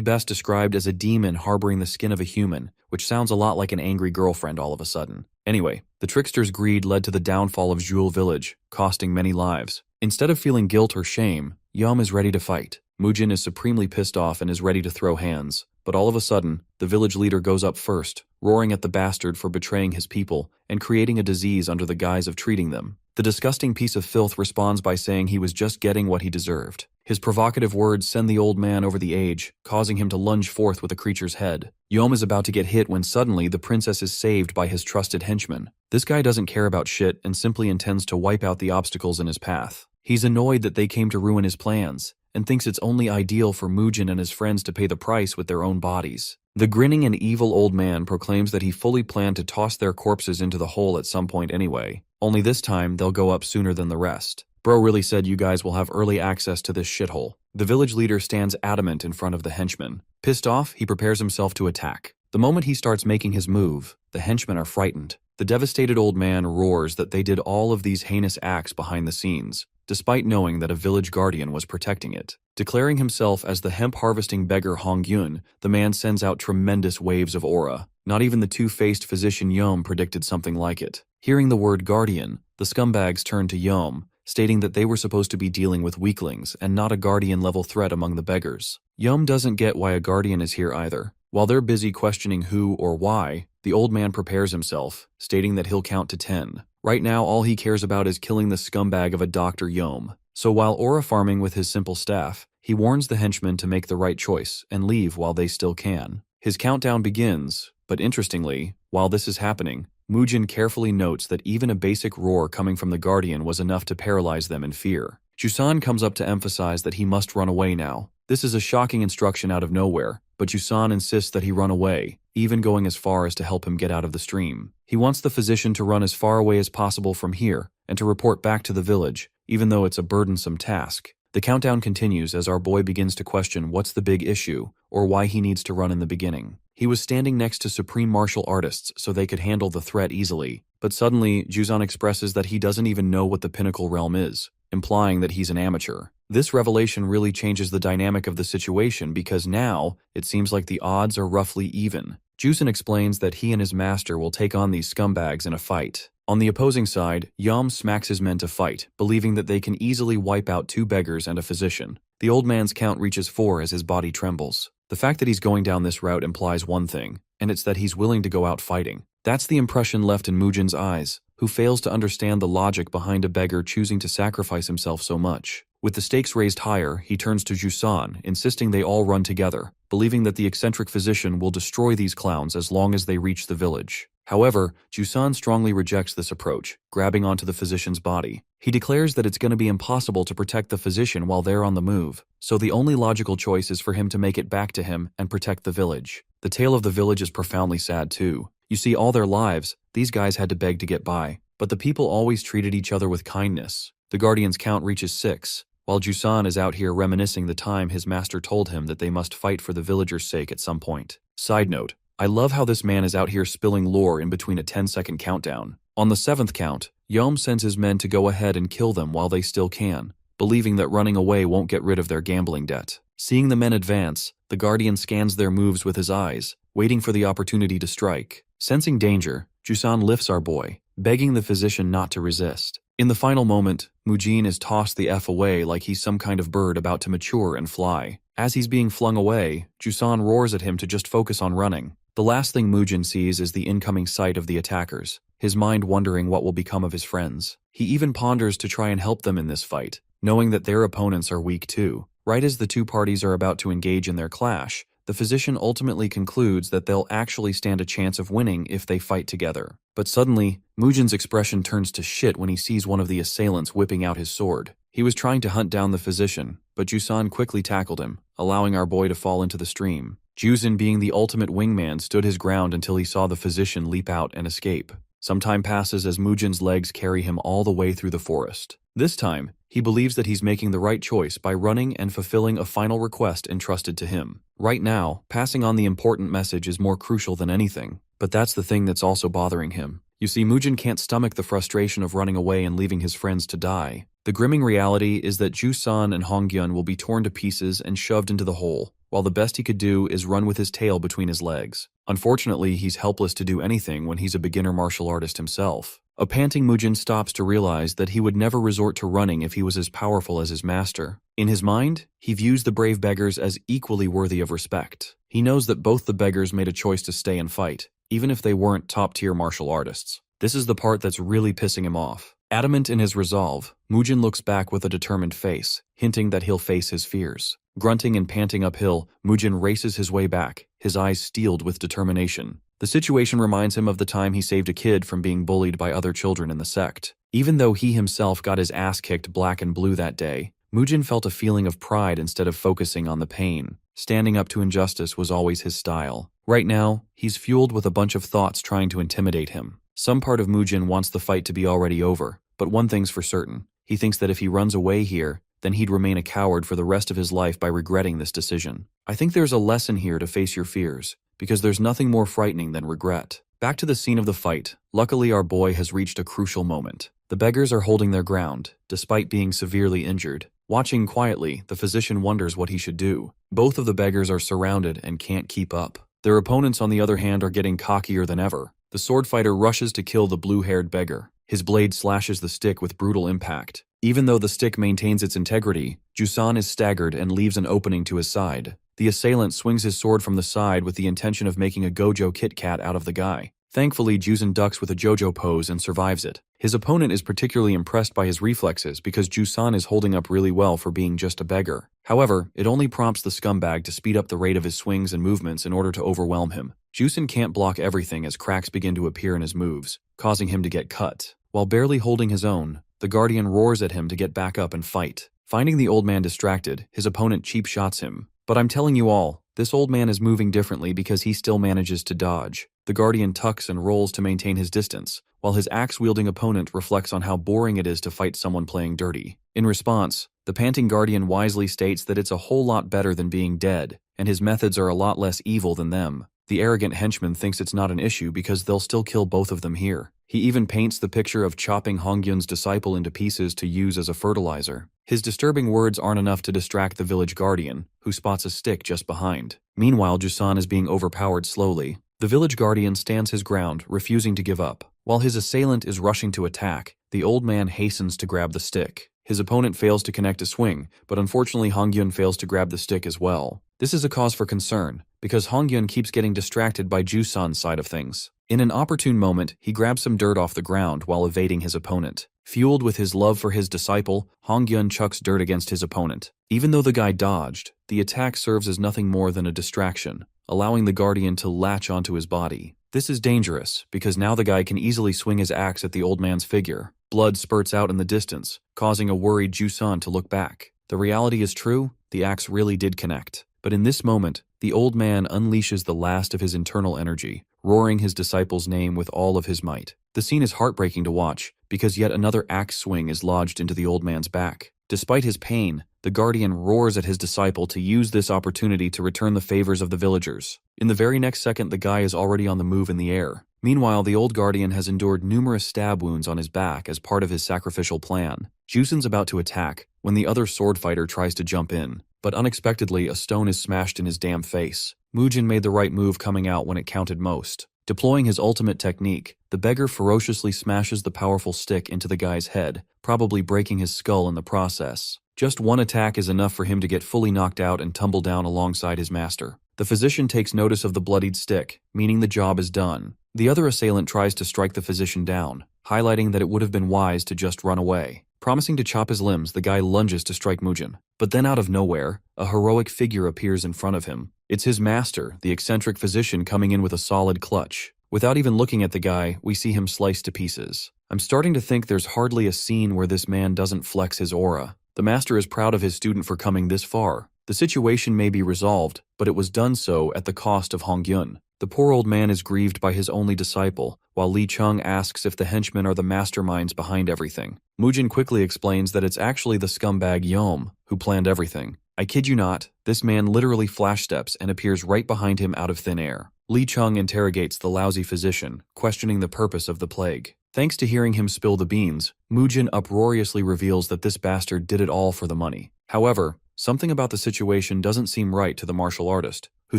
A: best described as a demon harboring the skin of a human, which sounds a lot like an angry girlfriend all of a sudden. Anyway, the trickster's greed led to the downfall of Jewel Village, costing many lives. Instead of feeling guilt or shame, Yum is ready to fight. Mujin is supremely pissed off and is ready to throw hands. But all of a sudden, the village leader goes up first, roaring at the bastard for betraying his people and creating a disease under the guise of treating them. The disgusting piece of filth responds by saying he was just getting what he deserved. His provocative words send the old man over the edge, causing him to lunge forth with the creature's head. Yom is about to get hit when suddenly the princess is saved by his trusted henchman. This guy doesn't care about shit and simply intends to wipe out the obstacles in his path. He's annoyed that they came to ruin his plans, and thinks it's only ideal for Mujin and his friends to pay the price with their own bodies. The grinning and evil old man proclaims that he fully planned to toss their corpses into the hole at some point anyway, only this time they'll go up sooner than the rest. Bro really said you guys will have early access to this shithole. The village leader stands adamant in front of the henchman. Pissed off, he prepares himself to attack. The moment he starts making his move, the henchmen are frightened. The devastated old man roars that they did all of these heinous acts behind the scenes, despite knowing that a village guardian was protecting it. Declaring himself as the hemp-harvesting beggar Hongyun, the man sends out tremendous waves of aura. Not even the two-faced physician Yom predicted something like it. Hearing the word guardian, the scumbags turn to Yom, stating that they were supposed to be dealing with weaklings and not a guardian-level threat among the beggars. Yom doesn't get why a guardian is here either. While they're busy questioning who or why, the old man prepares himself, stating that he'll count to 10. Right now, all he cares about is killing the scumbag of a Dr. Yom. So while aura farming with his simple staff, he warns the henchmen to make the right choice and leave while they still can. His countdown begins, but interestingly, while this is happening, Mujin carefully notes that even a basic roar coming from the Guardian was enough to paralyze them in fear. Jusan comes up to emphasize that he must run away now. This is a shocking instruction out of nowhere, but Jusan insists that he run away, even going as far as to help him get out of the stream. He wants the physician to run as far away as possible from here and to report back to the village, even though it's a burdensome task. The countdown continues as our boy begins to question what's the big issue or why he needs to run in the beginning. He was standing next to supreme martial artists so they could handle the threat easily, but suddenly Juzan expresses that he doesn't even know what the pinnacle realm is, implying that he's an amateur. This revelation really changes the dynamic of the situation because now it seems like the odds are roughly even. Juzan explains that he and his master will take on these scumbags in a fight. On the opposing side, Yom smacks his men to fight, believing that they can easily wipe out 2 beggars and a physician. The old man's count reaches 4 as his body trembles. The fact that he's going down this route implies one thing, and it's that he's willing to go out fighting. That's the impression left in Mujin's eyes, who fails to understand the logic behind a beggar choosing to sacrifice himself so much. With the stakes raised higher, he turns to Jusan, insisting they all run together, believing that the eccentric physician will destroy these clowns as long as they reach the village. However, Jusan strongly rejects this approach, grabbing onto the physician's body. He declares that it's going to be impossible to protect the physician while they're on the move, so the only logical choice is for him to make it back to him and protect the village. The tale of the village is profoundly sad too. You see, all their lives, these guys had to beg to get by, but the people always treated each other with kindness. The Guardian's count reaches 6, while Jusan is out here reminiscing the time his master told him that they must fight for the villagers' sake at some point. Side note, I love how this man is out here spilling lore in between a 10-second countdown. On the 7th count, Yom sends his men to go ahead and kill them while they still can, believing that running away won't get rid of their gambling debt. Seeing the men advance, the Guardian scans their moves with his eyes, waiting for the opportunity to strike. Sensing danger, Jusan lifts our boy, begging the physician not to resist. In the final moment, Mujin is tossed the F away like he's some kind of bird about to mature and fly. As he's being flung away, Jusan roars at him to just focus on running. The last thing Mujin sees is the incoming sight of the attackers, his mind wondering what will become of his friends. He even ponders to try and help them in this fight, knowing that their opponents are weak too. Right as the two parties are about to engage in their clash, the physician ultimately concludes that they'll actually stand a chance of winning if they fight together. But suddenly, Mujin's expression turns to shit when he sees one of the assailants whipping out his sword. He was trying to hunt down the physician, but Jusan quickly tackled him, allowing our boy to fall into the stream. Juzin, being the ultimate wingman, stood his ground until he saw the physician leap out and escape. Some time passes as Mujin's legs carry him all the way through the forest. This time, he believes that he's making the right choice by running and fulfilling a final request entrusted to him. Right now, passing on the important message is more crucial than anything, but that's the thing that's also bothering him. You see, Mujin can't stomach the frustration of running away and leaving his friends to die. The grimming reality is that Jusan and Honggyun will be torn to pieces and shoved into the hole, while the best he could do is run with his tail between his legs. Unfortunately, he's helpless to do anything when he's a beginner martial artist himself. A panting Mujin stops to realize that he would never resort to running if he was as powerful as his master. In his mind, he views the brave beggars as equally worthy of respect. He knows that both the beggars made a choice to stay and fight, even if they weren't top-tier martial artists. This is the part that's really pissing him off. Adamant in his resolve, Mujin looks back with a determined face, hinting that he'll face his fears. Grunting and panting uphill, Mujin races his way back, his eyes steeled with determination. The situation reminds him of the time he saved a kid from being bullied by other children in the sect. Even though he himself got his ass kicked black and blue that day, Mujin felt a feeling of pride instead of focusing on the pain. Standing up to injustice was always his style. Right now, he's fueled with a bunch of thoughts trying to intimidate him. Some part of Mujin wants the fight to be already over, but one thing's for certain. He thinks that if he runs away here, then he'd remain a coward for the rest of his life by regretting this decision. I think there's a lesson here to face your fears, because there's nothing more frightening than regret. Back to the scene of the fight. Luckily, our boy has reached a crucial moment. The beggars are holding their ground, despite being severely injured. Watching quietly, the physician wonders what he should do. Both of the beggars are surrounded and can't keep up. Their opponents, on the other hand, are getting cockier than ever. The sword fighter rushes to kill the blue-haired beggar. His blade slashes the stick with brutal impact. Even though the stick maintains its integrity, Jusan is staggered and leaves an opening to his side. The assailant swings his sword from the side with the intention of making a Gojo Kit Kat out of the guy. Thankfully, Jusan ducks with a JoJo pose and survives it. His opponent is particularly impressed by his reflexes because Jusan is holding up really well for being just a beggar. However, it only prompts the scumbag to speed up the rate of his swings and movements in order to overwhelm him. Jusan can't block everything as cracks begin to appear in his moves, causing him to get cut. While barely holding his own, the Guardian roars at him to get back up and fight. Finding the old man distracted, his opponent cheap shots him. But I'm telling you all, this old man is moving differently because he still manages to dodge. The Guardian tucks and rolls to maintain his distance, while his axe-wielding opponent reflects on how boring it is to fight someone playing dirty. In response, the panting Guardian wisely states that it's a whole lot better than being dead, and his methods are a lot less evil than them. The arrogant henchman thinks it's not an issue because they'll still kill both of them here. He even paints the picture of chopping Honggyun's disciple into pieces to use as a fertilizer. His disturbing words aren't enough to distract the village guardian, who spots a stick just behind. Meanwhile, Jusan is being overpowered slowly. The village guardian stands his ground, refusing to give up. While his assailant is rushing to attack, the old man hastens to grab the stick. His opponent fails to connect a swing, but unfortunately Honggyun fails to grab the stick as well. This is a cause for concern, because Honggyun keeps getting distracted by Jusan's side of things. In an opportune moment, he grabs some dirt off the ground while evading his opponent. Fueled with his love for his disciple, Honggyun chucks dirt against his opponent. Even though the guy dodged, the attack serves as nothing more than a distraction, allowing the Guardian to latch onto his body. This is dangerous, because now the guy can easily swing his axe at the old man's figure. Blood spurts out in the distance, causing a worried Jusan to look back. The reality is true, the axe really did connect. But in this moment, the old man unleashes the last of his internal energy, roaring his disciple's name with all of his might. The scene is heartbreaking to watch, because yet another axe swing is lodged into the old man's back. Despite his pain, the Guardian roars at his disciple to use this opportunity to return the favors of the villagers. In the very next second, the guy is already on the move in the air. Meanwhile, the old Guardian has endured numerous stab wounds on his back as part of his sacrificial plan. Jusan's about to attack, when the other sword fighter tries to jump in. But unexpectedly, a stone is smashed in his damn face. Mujin made the right move coming out when it counted most. Deploying his ultimate technique, the beggar ferociously smashes the powerful stick into the guy's head, probably breaking his skull in the process. Just one attack is enough for him to get fully knocked out and tumble down alongside his master. The physician takes notice of the bloodied stick, meaning the job is done. The other assailant tries to strike the physician down, highlighting that it would have been wise to just run away. Promising to chop his limbs, the guy lunges to strike Mujin. But then out of nowhere, a heroic figure appears in front of him. It's his master, the eccentric physician, coming in with a solid clutch. Without even looking at the guy, we see him sliced to pieces. I'm starting to think there's hardly a scene where this man doesn't flex his aura. The master is proud of his student for coming this far. The situation may be resolved, but it was done so at the cost of Hongyun. The poor old man is grieved by his only disciple, while Li Chung asks if the henchmen are the masterminds behind everything. Mujin quickly explains that it's actually the scumbag Yom who planned everything. I kid you not, this man literally flash steps and appears right behind him out of thin air. Li Chung interrogates the lousy physician, questioning the purpose of the plague. Thanks to hearing him spill the beans, Mujin uproariously reveals that this bastard did it all for the money. However, something about the situation doesn't seem right to the martial artist, who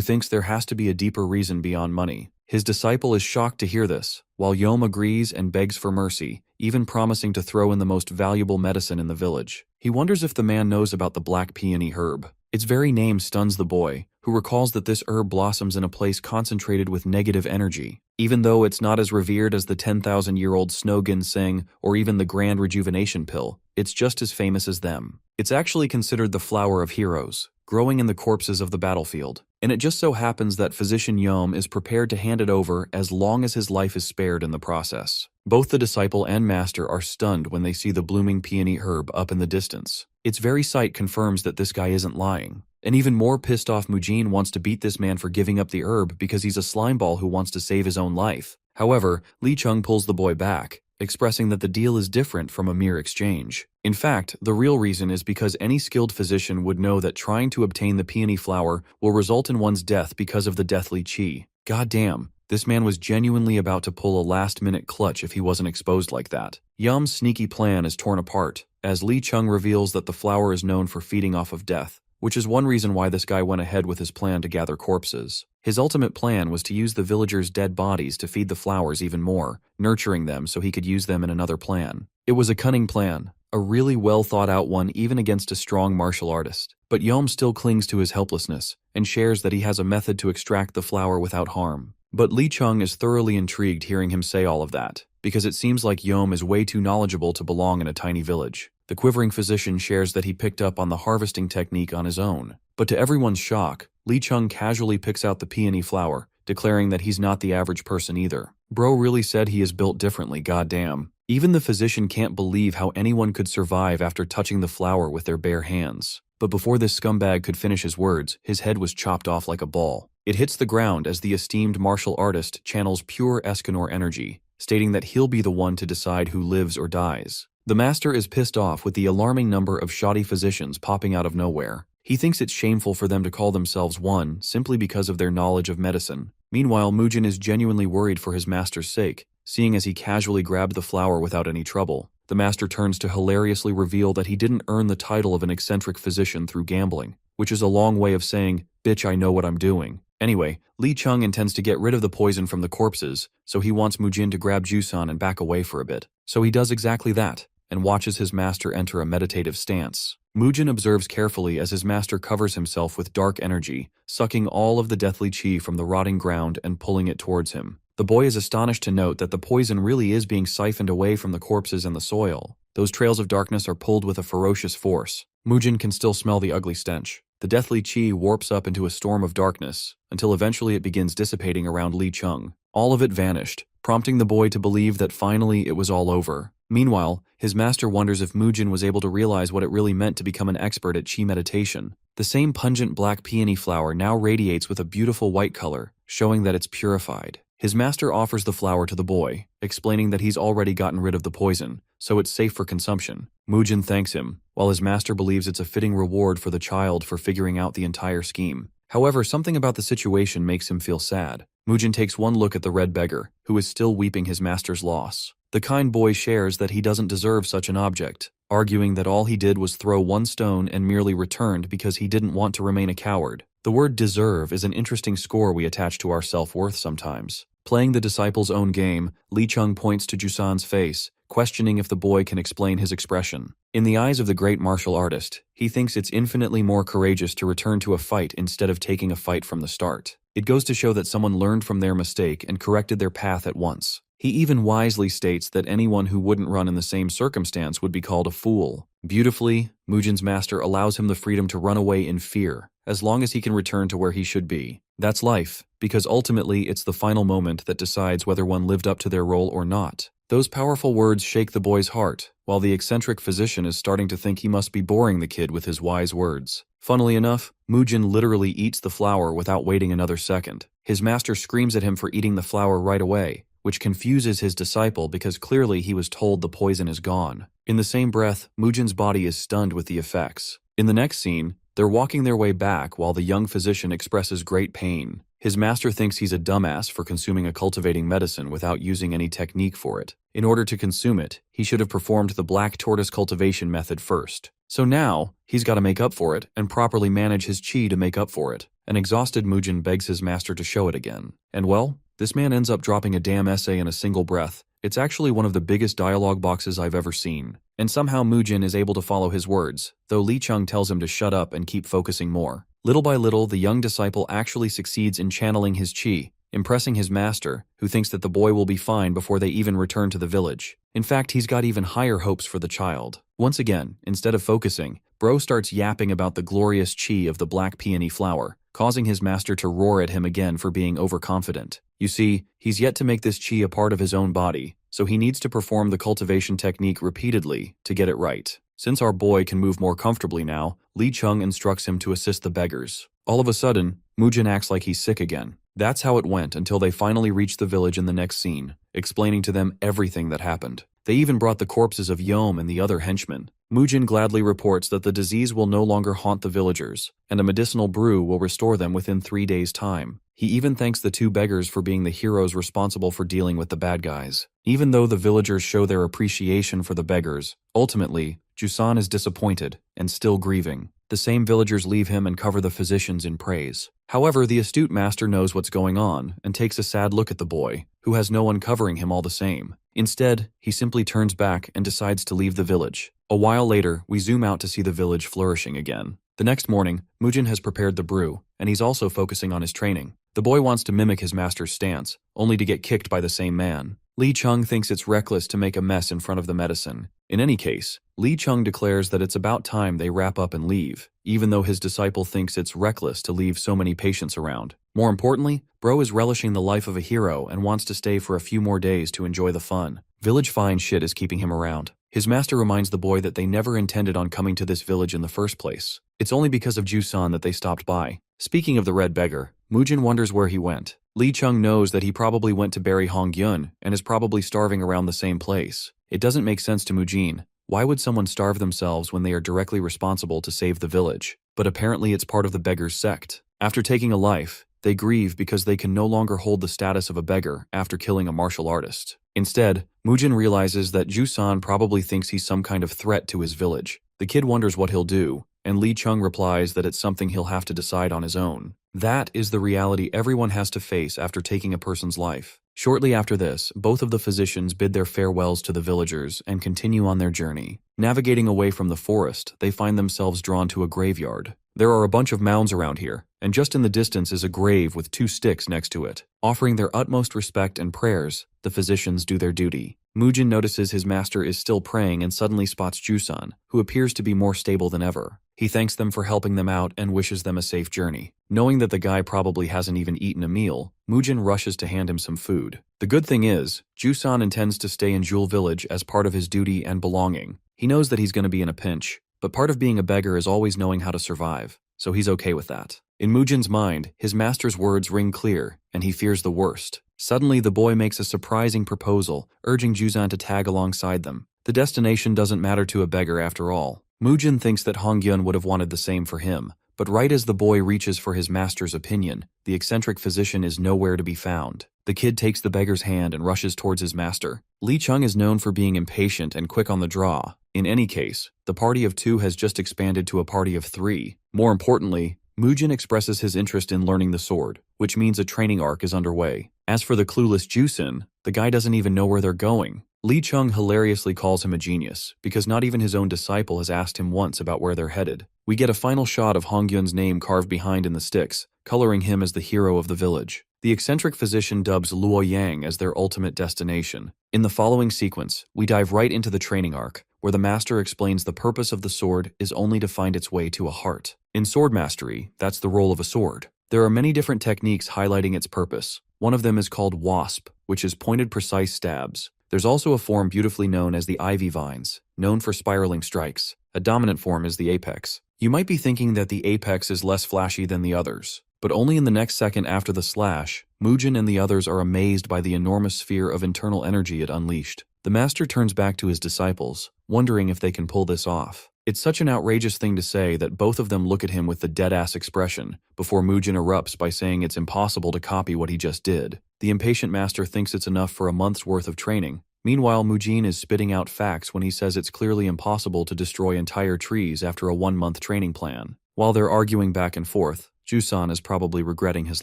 A: thinks there has to be a deeper reason beyond money. His disciple is shocked to hear this, while Yom agrees and begs for mercy, even promising to throw in the most valuable medicine in the village. He wonders if the man knows about the black peony herb. Its very name stuns the boy, who recalls that this herb blossoms in a place concentrated with negative energy. Even though it's not as revered as the 10,000-year-old snow ginseng or even the grand rejuvenation pill, it's just as famous as them. It's actually considered the flower of heroes, growing in the corpses of the battlefield. And it just so happens that Physician Yom is prepared to hand it over as long as his life is spared in the process. Both the disciple and master are stunned when they see the blooming peony herb up in the distance. Its very sight confirms that this guy isn't lying. An even more pissed off Mujin wants to beat this man for giving up the herb because he's a slimeball who wants to save his own life. However, Li Chung pulls the boy back, expressing that the deal is different from a mere exchange. In fact, the real reason is because any skilled physician would know that trying to obtain the peony flower will result in one's death because of the deathly qi. Goddamn, this man was genuinely about to pull a last-minute clutch if he wasn't exposed like that. Yum's sneaky plan is torn apart, as Li Chung reveals that the flower is known for feeding off of death, which is one reason why this guy went ahead with his plan to gather corpses. His ultimate plan was to use the villagers' dead bodies to feed the flowers even more, nurturing them so he could use them in another plan. It was a cunning plan, a really well thought out one even against a strong martial artist. But Yom still clings to his helplessness, and shares that he has a method to extract the flower without harm. But Li Chung is thoroughly intrigued hearing him say all of that, because it seems like Yom is way too knowledgeable to belong in a tiny village. The quivering physician shares that he picked up on the harvesting technique on his own. But to everyone's shock, Li Chung casually picks out the peony flower, declaring that he's not the average person either. Bro really said he is built differently, goddamn. Even the physician can't believe how anyone could survive after touching the flower with their bare hands. But before this scumbag could finish his words, his head was chopped off like a ball. It hits the ground as the esteemed martial artist channels pure Escanor energy, stating that he'll be the one to decide who lives or dies. The master is pissed off with the alarming number of shoddy physicians popping out of nowhere. He thinks it's shameful for them to call themselves one simply because of their knowledge of medicine. Meanwhile, Mujin is genuinely worried for his master's sake, seeing as he casually grabbed the flower without any trouble. The master turns to hilariously reveal that he didn't earn the title of an eccentric physician through gambling, which is a long way of saying, bitch, I know what I'm doing. Anyway, Li Chung intends to get rid of the poison from the corpses, so he wants Mujin to grab Jusan and back away for a bit. So he does exactly that, and watches his master enter a meditative stance. Mujin observes carefully as his master covers himself with dark energy, sucking all of the deathly qi from the rotting ground and pulling it towards him. The boy is astonished to note that the poison really is being siphoned away from the corpses and the soil. Those trails of darkness are pulled with a ferocious force. Mujin can still smell the ugly stench. The deathly qi warps up into a storm of darkness, until eventually it begins dissipating around Li Chung. All of it vanished, prompting the boy to believe that finally it was all over. Meanwhile, his master wonders if Mujin was able to realize what it really meant to become an expert at qi meditation. The same pungent black peony flower now radiates with a beautiful white color, showing that it's purified. His master offers the flower to the boy, explaining that he's already gotten rid of the poison, so it's safe for consumption. Mujin thanks him, while his master believes it's a fitting reward for the child for figuring out the entire scheme. However, something about the situation makes him feel sad. Mujin takes one look at the red beggar, who is still weeping his master's loss. The kind boy shares that he doesn't deserve such an object, arguing that all he did was throw one stone and merely returned because he didn't want to remain a coward. The word deserve is an interesting score we attach to our self-worth sometimes. Playing the disciple's own game, Li Chung points to Jusan's face, questioning if the boy can explain his expression. In the eyes of the great martial artist, he thinks it's infinitely more courageous to return to a fight instead of taking a fight from the start. It goes to show that someone learned from their mistake and corrected their path at once. He even wisely states that anyone who wouldn't run in the same circumstance would be called a fool. Beautifully, Mujin's master allows him the freedom to run away in fear, as long as he can return to where he should be. That's life, because ultimately it's the final moment that decides whether one lived up to their role or not. Those powerful words shake the boy's heart, while the eccentric physician is starting to think he must be boring the kid with his wise words. Funnily enough, Mujin literally eats the flower without waiting another second. His master screams at him for eating the flower right away, which confuses his disciple because clearly he was told the poison is gone. In the same breath, Mujin's body is stunned with the effects. In the next scene, they're walking their way back while the young physician expresses great pain. His master thinks he's a dumbass for consuming a cultivating medicine without using any technique for it. In order to consume it, he should have performed the black tortoise cultivation method first. So now, he's got to make up for it and properly manage his chi to make up for it. An exhausted Mujin begs his master to show it again. And well, this man ends up dropping a damn essay in a single breath. It's actually one of the biggest dialogue boxes I've ever seen. And somehow Mujin is able to follow his words, though Li Chung tells him to shut up and keep focusing more. Little by little, the young disciple actually succeeds in channeling his chi, impressing his master, who thinks that the boy will be fine before they even return to the village. In fact, he's got even higher hopes for the child. Once again, instead of focusing, Bro starts yapping about the glorious chi of the black peony flower, causing his master to roar at him again for being overconfident. You see, he's yet to make this chi a part of his own body, so he needs to perform the cultivation technique repeatedly to get it right. Since our boy can move more comfortably now, Li Chung instructs him to assist the beggars. All of a sudden, Mujin acts like he's sick again. That's how it went until they finally reached the village in the next scene, explaining to them everything that happened. They even brought the corpses of Yom and the other henchmen. Mujin gladly reports that the disease will no longer haunt the villagers, and a medicinal brew will restore them within 3 days' time. He even thanks the 2 beggars for being the heroes responsible for dealing with the bad guys. Even though the villagers show their appreciation for the beggars, ultimately, Jusan is disappointed and still grieving. The same villagers leave him and cover the physicians in praise. However, the astute master knows what's going on and takes a sad look at the boy, who has no one covering him all the same. Instead, he simply turns back and decides to leave the village. A while later, we zoom out to see the village flourishing again. The next morning, Mujin has prepared the brew, and he's also focusing on his training. The boy wants to mimic his master's stance, only to get kicked by the same man. Li Chung thinks it's reckless to make a mess in front of the medicine. In any case, Li Chung declares that it's about time they wrap up and leave, even though his disciple thinks it's reckless to leave so many patients around. More importantly, Bro is relishing the life of a hero and wants to stay for a few more days to enjoy the fun. Village fine shit is keeping him around. His master reminds the boy that they never intended on coming to this village in the first place. It's only because of Jusan that they stopped by. Speaking of the red beggar, Mujin wonders where he went. Li Chung knows that he probably went to bury Hongyun and is probably starving around the same place. It doesn't make sense to Mujin. Why would someone starve themselves when they are directly responsible to save the village? But apparently it's part of the beggar's sect. After taking a life, they grieve because they can no longer hold the status of a beggar after killing a martial artist. Instead, Mujin realizes that Jusan probably thinks he's some kind of threat to his village. The kid wonders what he'll do, and Li Chung replies that it's something he'll have to decide on his own. That is the reality everyone has to face after taking a person's life. Shortly after this, both of the physicians bid their farewells to the villagers and continue on their journey. Navigating away from the forest, they find themselves drawn to a graveyard. There are a bunch of mounds around here, and just in the distance is a grave with 2 sticks next to it. Offering their utmost respect and prayers, the physicians do their duty. Mujin notices his master is still praying and suddenly spots Jusan, who appears to be more stable than ever. He thanks them for helping them out and wishes them a safe journey. Knowing that the guy probably hasn't even eaten a meal, Mujin rushes to hand him some food. The good thing is, Jusan intends to stay in Jewel Village as part of his duty and belonging. He knows that he's going to be in a pinch, but part of being a beggar is always knowing how to survive, so he's okay with that. In Mujin's mind, his master's words ring clear, and he fears the worst. Suddenly, the boy makes a surprising proposal, urging Jusan to tag alongside them. The destination doesn't matter to a beggar after all. Mujin thinks that Hongyun would have wanted the same for him, but right as the boy reaches for his master's opinion, the eccentric physician is nowhere to be found. The kid takes the beggar's hand and rushes towards his master. Li Chung is known for being impatient and quick on the draw. In any case, the party of 2 has just expanded to a party of 3. More importantly, Mujin expresses his interest in learning the sword, which means a training arc is underway. As for the clueless Jusan, the guy doesn't even know where they're going. Li Chung hilariously calls him a genius, because not even his own disciple has asked him once about where they're headed. We get a final shot of Hongyun's name carved behind in the sticks, coloring him as the hero of the village. The eccentric physician dubs Luo Yang as their ultimate destination. In the following sequence, we dive right into the training arc, where the master explains the purpose of the sword is only to find its way to a heart. In sword mastery, that's the role of a sword. There are many different techniques highlighting its purpose. One of them is called wasp, which is pointed precise stabs. There's also a form beautifully known as the ivy vines, known for spiraling strikes. A dominant form is the apex. You might be thinking that the apex is less flashy than the others, but only in the next second after the slash, Mujin and the others are amazed by the enormous sphere of internal energy it unleashed. The master turns back to his disciples, wondering if they can pull this off. It's such an outrageous thing to say that both of them look at him with the dead-ass expression, before Mujin erupts by saying it's impossible to copy what he just did. The impatient master thinks it's enough for a month's worth of training. Meanwhile, Mujin is spitting out facts when he says it's clearly impossible to destroy entire trees after a 1-month training plan. While they're arguing back and forth, Jusan is probably regretting his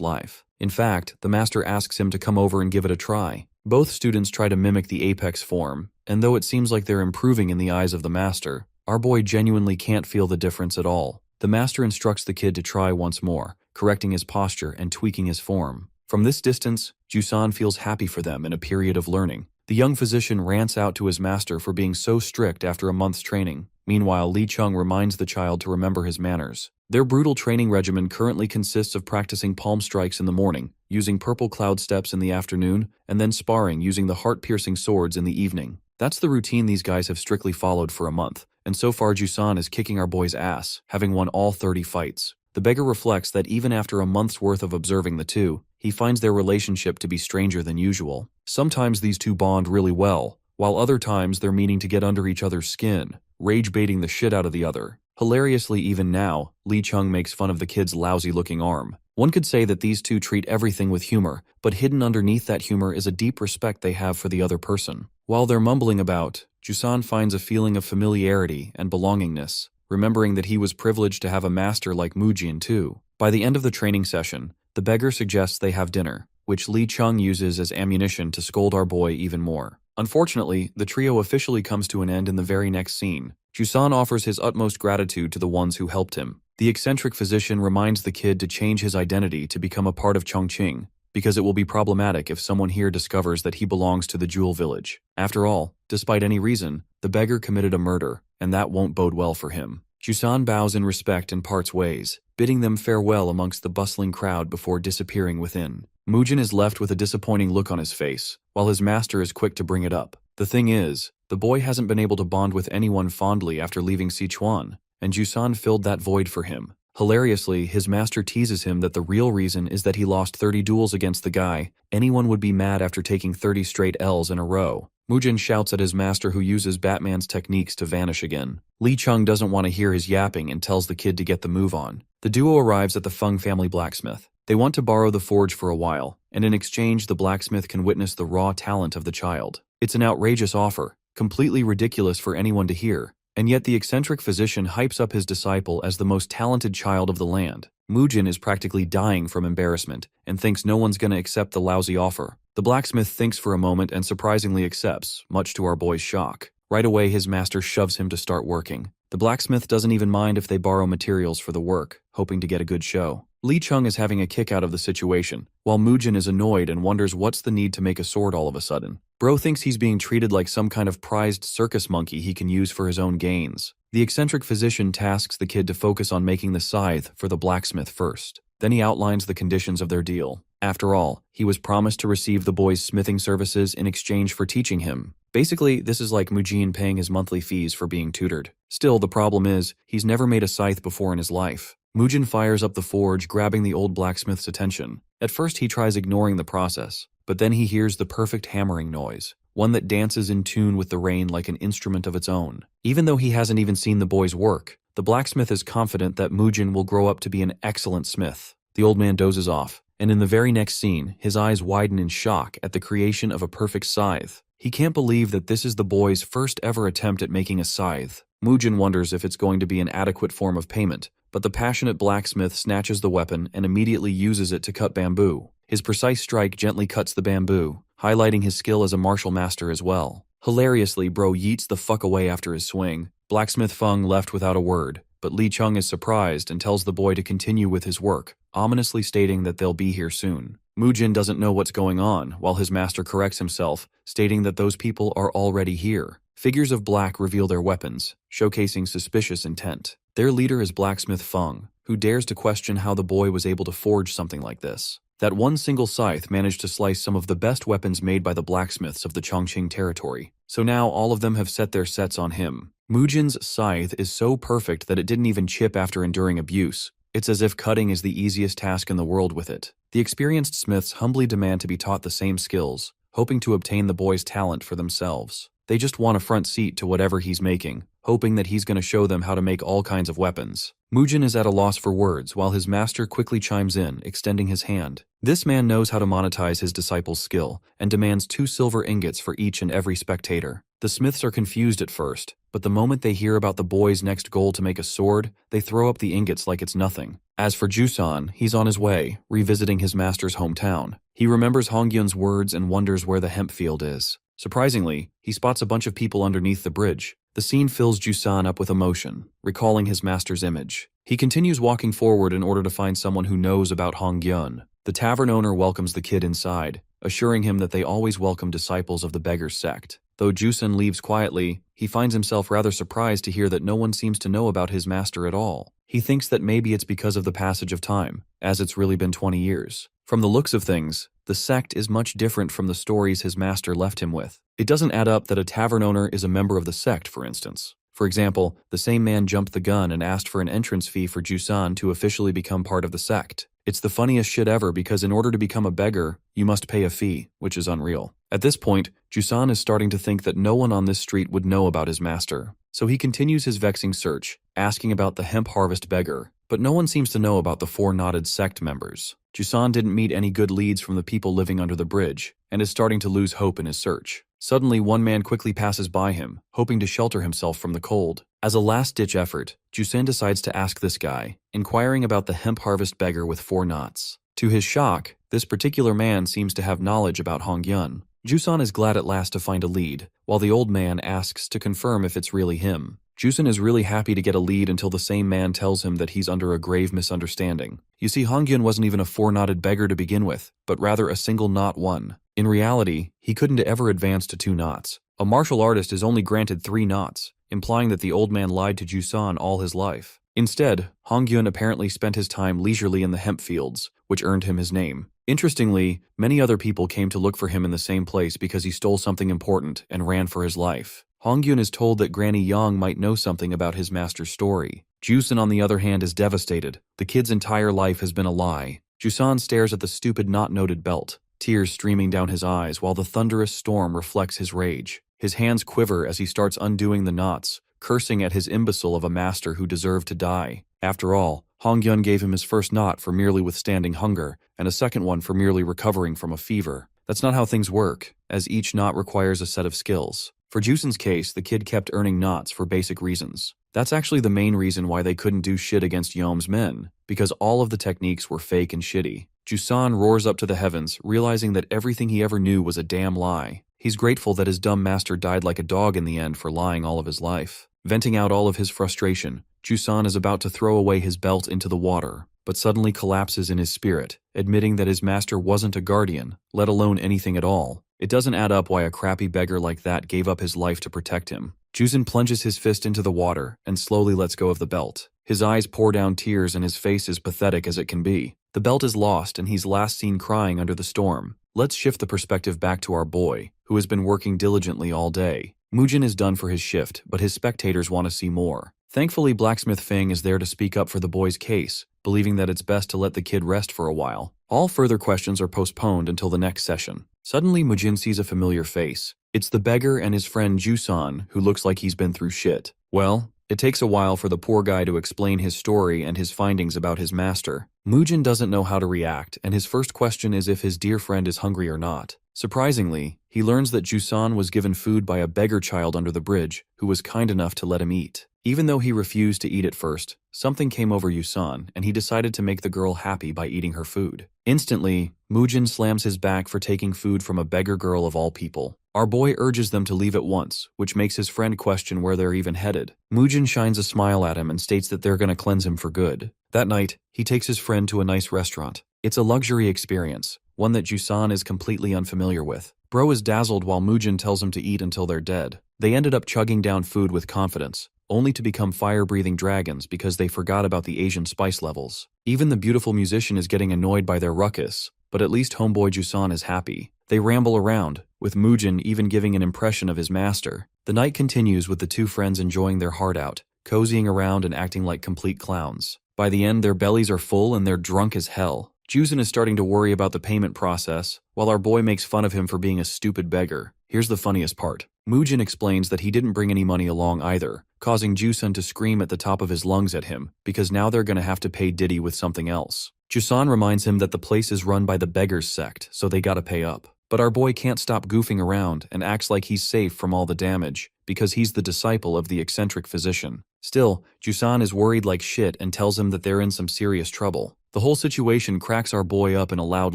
A: life. In fact, the master asks him to come over and give it a try. Both students try to mimic the apex form, and though it seems like they're improving in the eyes of the master, our boy genuinely can't feel the difference at all. The master instructs the kid to try once more, correcting his posture and tweaking his form. From this distance, Jusan feels happy for them in a period of learning. The young physician rants out to his master for being so strict after a month's training. Meanwhile, Li Chung reminds the child to remember his manners. Their brutal training regimen currently consists of practicing palm strikes in the morning, using purple cloud steps in the afternoon, and then sparring using the heart-piercing swords in the evening. That's the routine these guys have strictly followed for a month, and so far Jusan is kicking our boy's ass, having won all 30 fights. The beggar reflects that even after a month's worth of observing the two, he finds their relationship to be stranger than usual. Sometimes these two bond really well, while other times they're meaning to get under each other's skin, rage-baiting the shit out of the other. Hilariously, even now, Li Chung makes fun of the kid's lousy-looking arm. One could say that these two treat everything with humor, but hidden underneath that humor is a deep respect they have for the other person. While they're mumbling about, Jusan finds a feeling of familiarity and belongingness, remembering that he was privileged to have a master like Mujin too. By the end of the training session, the beggar suggests they have dinner, which Li Chung uses as ammunition to scold our boy even more. Unfortunately, the trio officially comes to an end in the very next scene. Jusan offers his utmost gratitude to the ones who helped him. The eccentric physician reminds the kid to change his identity to become a part of Chongqing, because it will be problematic if someone here discovers that he belongs to the Jewel Village. After all, despite any reason, the beggar committed a murder, and that won't bode well for him. Jusan bows in respect and parts ways, bidding them farewell amongst the bustling crowd before disappearing within. Mujin is left with a disappointing look on his face, while his master is quick to bring it up. The thing is, the boy hasn't been able to bond with anyone fondly after leaving Sichuan, and Jusan filled that void for him. Hilariously, his master teases him that the real reason is that he lost 30 duels against the guy. Anyone would be mad after taking 30 straight L's in a row. Mujin shouts at his master, who uses Batman's techniques to vanish again. Li Chung doesn't want to hear his yapping and tells the kid to get the move on. The duo arrives at the Feng family blacksmith. They want to borrow the forge for a while, and in exchange the blacksmith can witness the raw talent of the child. It's an outrageous offer, completely ridiculous for anyone to hear, and yet the eccentric physician hypes up his disciple as the most talented child of the land. Mujin is practically dying from embarrassment and thinks no one's gonna accept the lousy offer. The blacksmith thinks for a moment and surprisingly accepts, much to our boy's shock. Right away his master shoves him to start working. The blacksmith doesn't even mind if they borrow materials for the work, hoping to get a good show. Li Chung is having a kick out of the situation, while Mujin is annoyed and wonders what's the need to make a sword all of a sudden. Bro thinks he's being treated like some kind of prized circus monkey he can use for his own gains. The eccentric physician tasks the kid to focus on making the scythe for the blacksmith first. Then he outlines the conditions of their deal. After all, he was promised to receive the boy's smithing services in exchange for teaching him. Basically, this is like Mujin paying his monthly fees for being tutored. Still, the problem is, he's never made a scythe before in his life. Mujin fires up the forge, grabbing the old blacksmith's attention. At first he tries ignoring the process, but then he hears the perfect hammering noise, one that dances in tune with the rain like an instrument of its own. Even though he hasn't even seen the boy's work, the blacksmith is confident that Mujin will grow up to be an excellent smith. The old man dozes off, and in the very next scene, his eyes widen in shock at the creation of a perfect scythe. He can't believe that this is the boy's first ever attempt at making a scythe. Mujin wonders if it's going to be an adequate form of payment, but the passionate blacksmith snatches the weapon and immediately uses it to cut bamboo. His precise strike gently cuts the bamboo, highlighting his skill as a martial master as well. Hilariously, bro yeets the fuck away after his swing. Blacksmith Feng left without a word, but Li Chung is surprised and tells the boy to continue with his work, ominously stating that they'll be here soon. Mujin doesn't know what's going on, while his master corrects himself, stating that those people are already here. Figures of black reveal their weapons, showcasing suspicious intent. Their leader is Blacksmith Feng, who dares to question how the boy was able to forge something like this. That one single scythe managed to slice some of the best weapons made by the blacksmiths of the Chongqing territory. So now all of them have set their sights on him. Mujin's scythe is so perfect that it didn't even chip after enduring abuse. It's as if cutting is the easiest task in the world with it. The experienced smiths humbly demand to be taught the same skills, hoping to obtain the boy's talent for themselves. They just want a front seat to whatever he's making, hoping that he's going to show them how to make all kinds of weapons. Mujin is at a loss for words while his master quickly chimes in, extending his hand. This man knows how to monetize his disciple's skill and demands 2 silver ingots for each and every spectator. The smiths are confused at first, but the moment they hear about the boy's next goal to make a sword, they throw up the ingots like it's nothing. As for Jusan, he's on his way, revisiting his master's hometown. He remembers Hongyun's words and wonders where the hemp field is. Surprisingly, he spots a bunch of people underneath the bridge. The scene fills Jusan up with emotion, recalling his master's image. He continues walking forward in order to find someone who knows about Hongyun. The tavern owner welcomes the kid inside, assuring him that they always welcome disciples of the beggar's sect. Though Jusan leaves quietly, he finds himself rather surprised to hear that no one seems to know about his master at all. He thinks that maybe it's because of the passage of time, as it's really been 20 years. From the looks of things, the sect is much different from the stories his master left him with. It doesn't add up that a tavern owner is a member of the sect, for instance. For example, the same man jumped the gun and asked for an entrance fee for Jusan to officially become part of the sect. It's the funniest shit ever because in order to become a beggar, you must pay a fee, which is unreal. At this point, Jusan is starting to think that no one on this street would know about his master. So he continues his vexing search, asking about the hemp harvest beggar, but no one seems to know about the 4 knotted sect members. Jusan didn't meet any good leads from the people living under the bridge, and is starting to lose hope in his search. Suddenly, one man quickly passes by him, hoping to shelter himself from the cold. As a last-ditch effort, Jusan decides to ask this guy, inquiring about the hemp harvest beggar with 4 knots. To his shock, this particular man seems to have knowledge about Hongyun. Jusan is glad at last to find a lead, while the old man asks to confirm if it's really him. Jusan is really happy to get a lead until the same man tells him that he's under a grave misunderstanding. You see, Hongyun wasn't even a 4-knotted beggar to begin with, but rather a single knot one. In reality, he couldn't ever advance to 2 knots. A martial artist is only granted 3 knots, implying that the old man lied to Jusan all his life. Instead, Hongyun apparently spent his time leisurely in the hemp fields, which earned him his name. Interestingly, many other people came to look for him in the same place because he stole something important and ran for his life. Hongyun is told that Granny Yang might know something about his master's story. Jusan, on the other hand, is devastated. The kid's entire life has been a lie. Jusan stares at the stupid not-noted belt, tears streaming down his eyes while the thunderous storm reflects his rage. His hands quiver as he starts undoing the knots, cursing at his imbecile of a master who deserved to die. After all, Hongyun gave him his first knot for merely withstanding hunger, and a second one for merely recovering from a fever. That's not how things work, as each knot requires a set of skills. For Jusan's case, the kid kept earning knots for basic reasons. That's actually the main reason why they couldn't do shit against Yom's men, because all of the techniques were fake and shitty. Jusan roars up to the heavens, realizing that everything he ever knew was a damn lie. He's grateful that his dumb master died like a dog in the end for lying all of his life. Venting out all of his frustration, Jusan is about to throw away his belt into the water, but suddenly collapses in his spirit, admitting that his master wasn't a guardian, let alone anything at all. It doesn't add up why a crappy beggar like that gave up his life to protect him. Jusan plunges his fist into the water and slowly lets go of the belt. His eyes pour down tears and his face is pathetic as it can be. The belt is lost and he's last seen crying under the storm. Let's shift the perspective back to our boy, who has been working diligently all day. Mujin is done for his shift, but his spectators want to see more. Thankfully, Blacksmith Feng is there to speak up for the boy's case, believing that it's best to let the kid rest for a while. All further questions are postponed until the next session. Suddenly, Mujin sees a familiar face. It's the beggar and his friend Jusan, who looks like he's been through shit. Well, it takes a while for the poor guy to explain his story and his findings about his master. Mujin doesn't know how to react, and his first question is if his dear friend is hungry or not. Surprisingly, he learns that Jusan was given food by a beggar child under the bridge, who was kind enough to let him eat. Even though he refused to eat at first, something came over Jusan, and he decided to make the girl happy by eating her food. Instantly, Mujin slams his back for taking food from a beggar girl of all people. Our boy urges them to leave at once, which makes his friend question where they're even headed. Mujin shines a smile at him and states that they're gonna cleanse him for good. That night, he takes his friend to a nice restaurant. It's a luxury experience, one that Jusan is completely unfamiliar with. Bro is dazzled while Mujin tells him to eat until they're dead. They ended up chugging down food with confidence, only to become fire-breathing dragons because they forgot about the Asian spice levels. Even the beautiful musician is getting annoyed by their ruckus, but at least homeboy Jusan is happy. They ramble around, with Mujin even giving an impression of his master. The night continues with the two friends enjoying their heart out, cozying around and acting like complete clowns. By the end, their bellies are full and they're drunk as hell. Jusan is starting to worry about the payment process, while our boy makes fun of him for being a stupid beggar. Here's the funniest part. Mujin explains that he didn't bring any money along either, causing Jusan to scream at the top of his lungs at him, because now they're gonna have to pay Diddy with something else. Jusan reminds him that the place is run by the beggars sect, so they gotta pay up. But our boy can't stop goofing around and acts like he's safe from all the damage, because he's the disciple of the eccentric physician. Still, Jusan is worried like shit and tells him that they're in some serious trouble. The whole situation cracks our boy up in a loud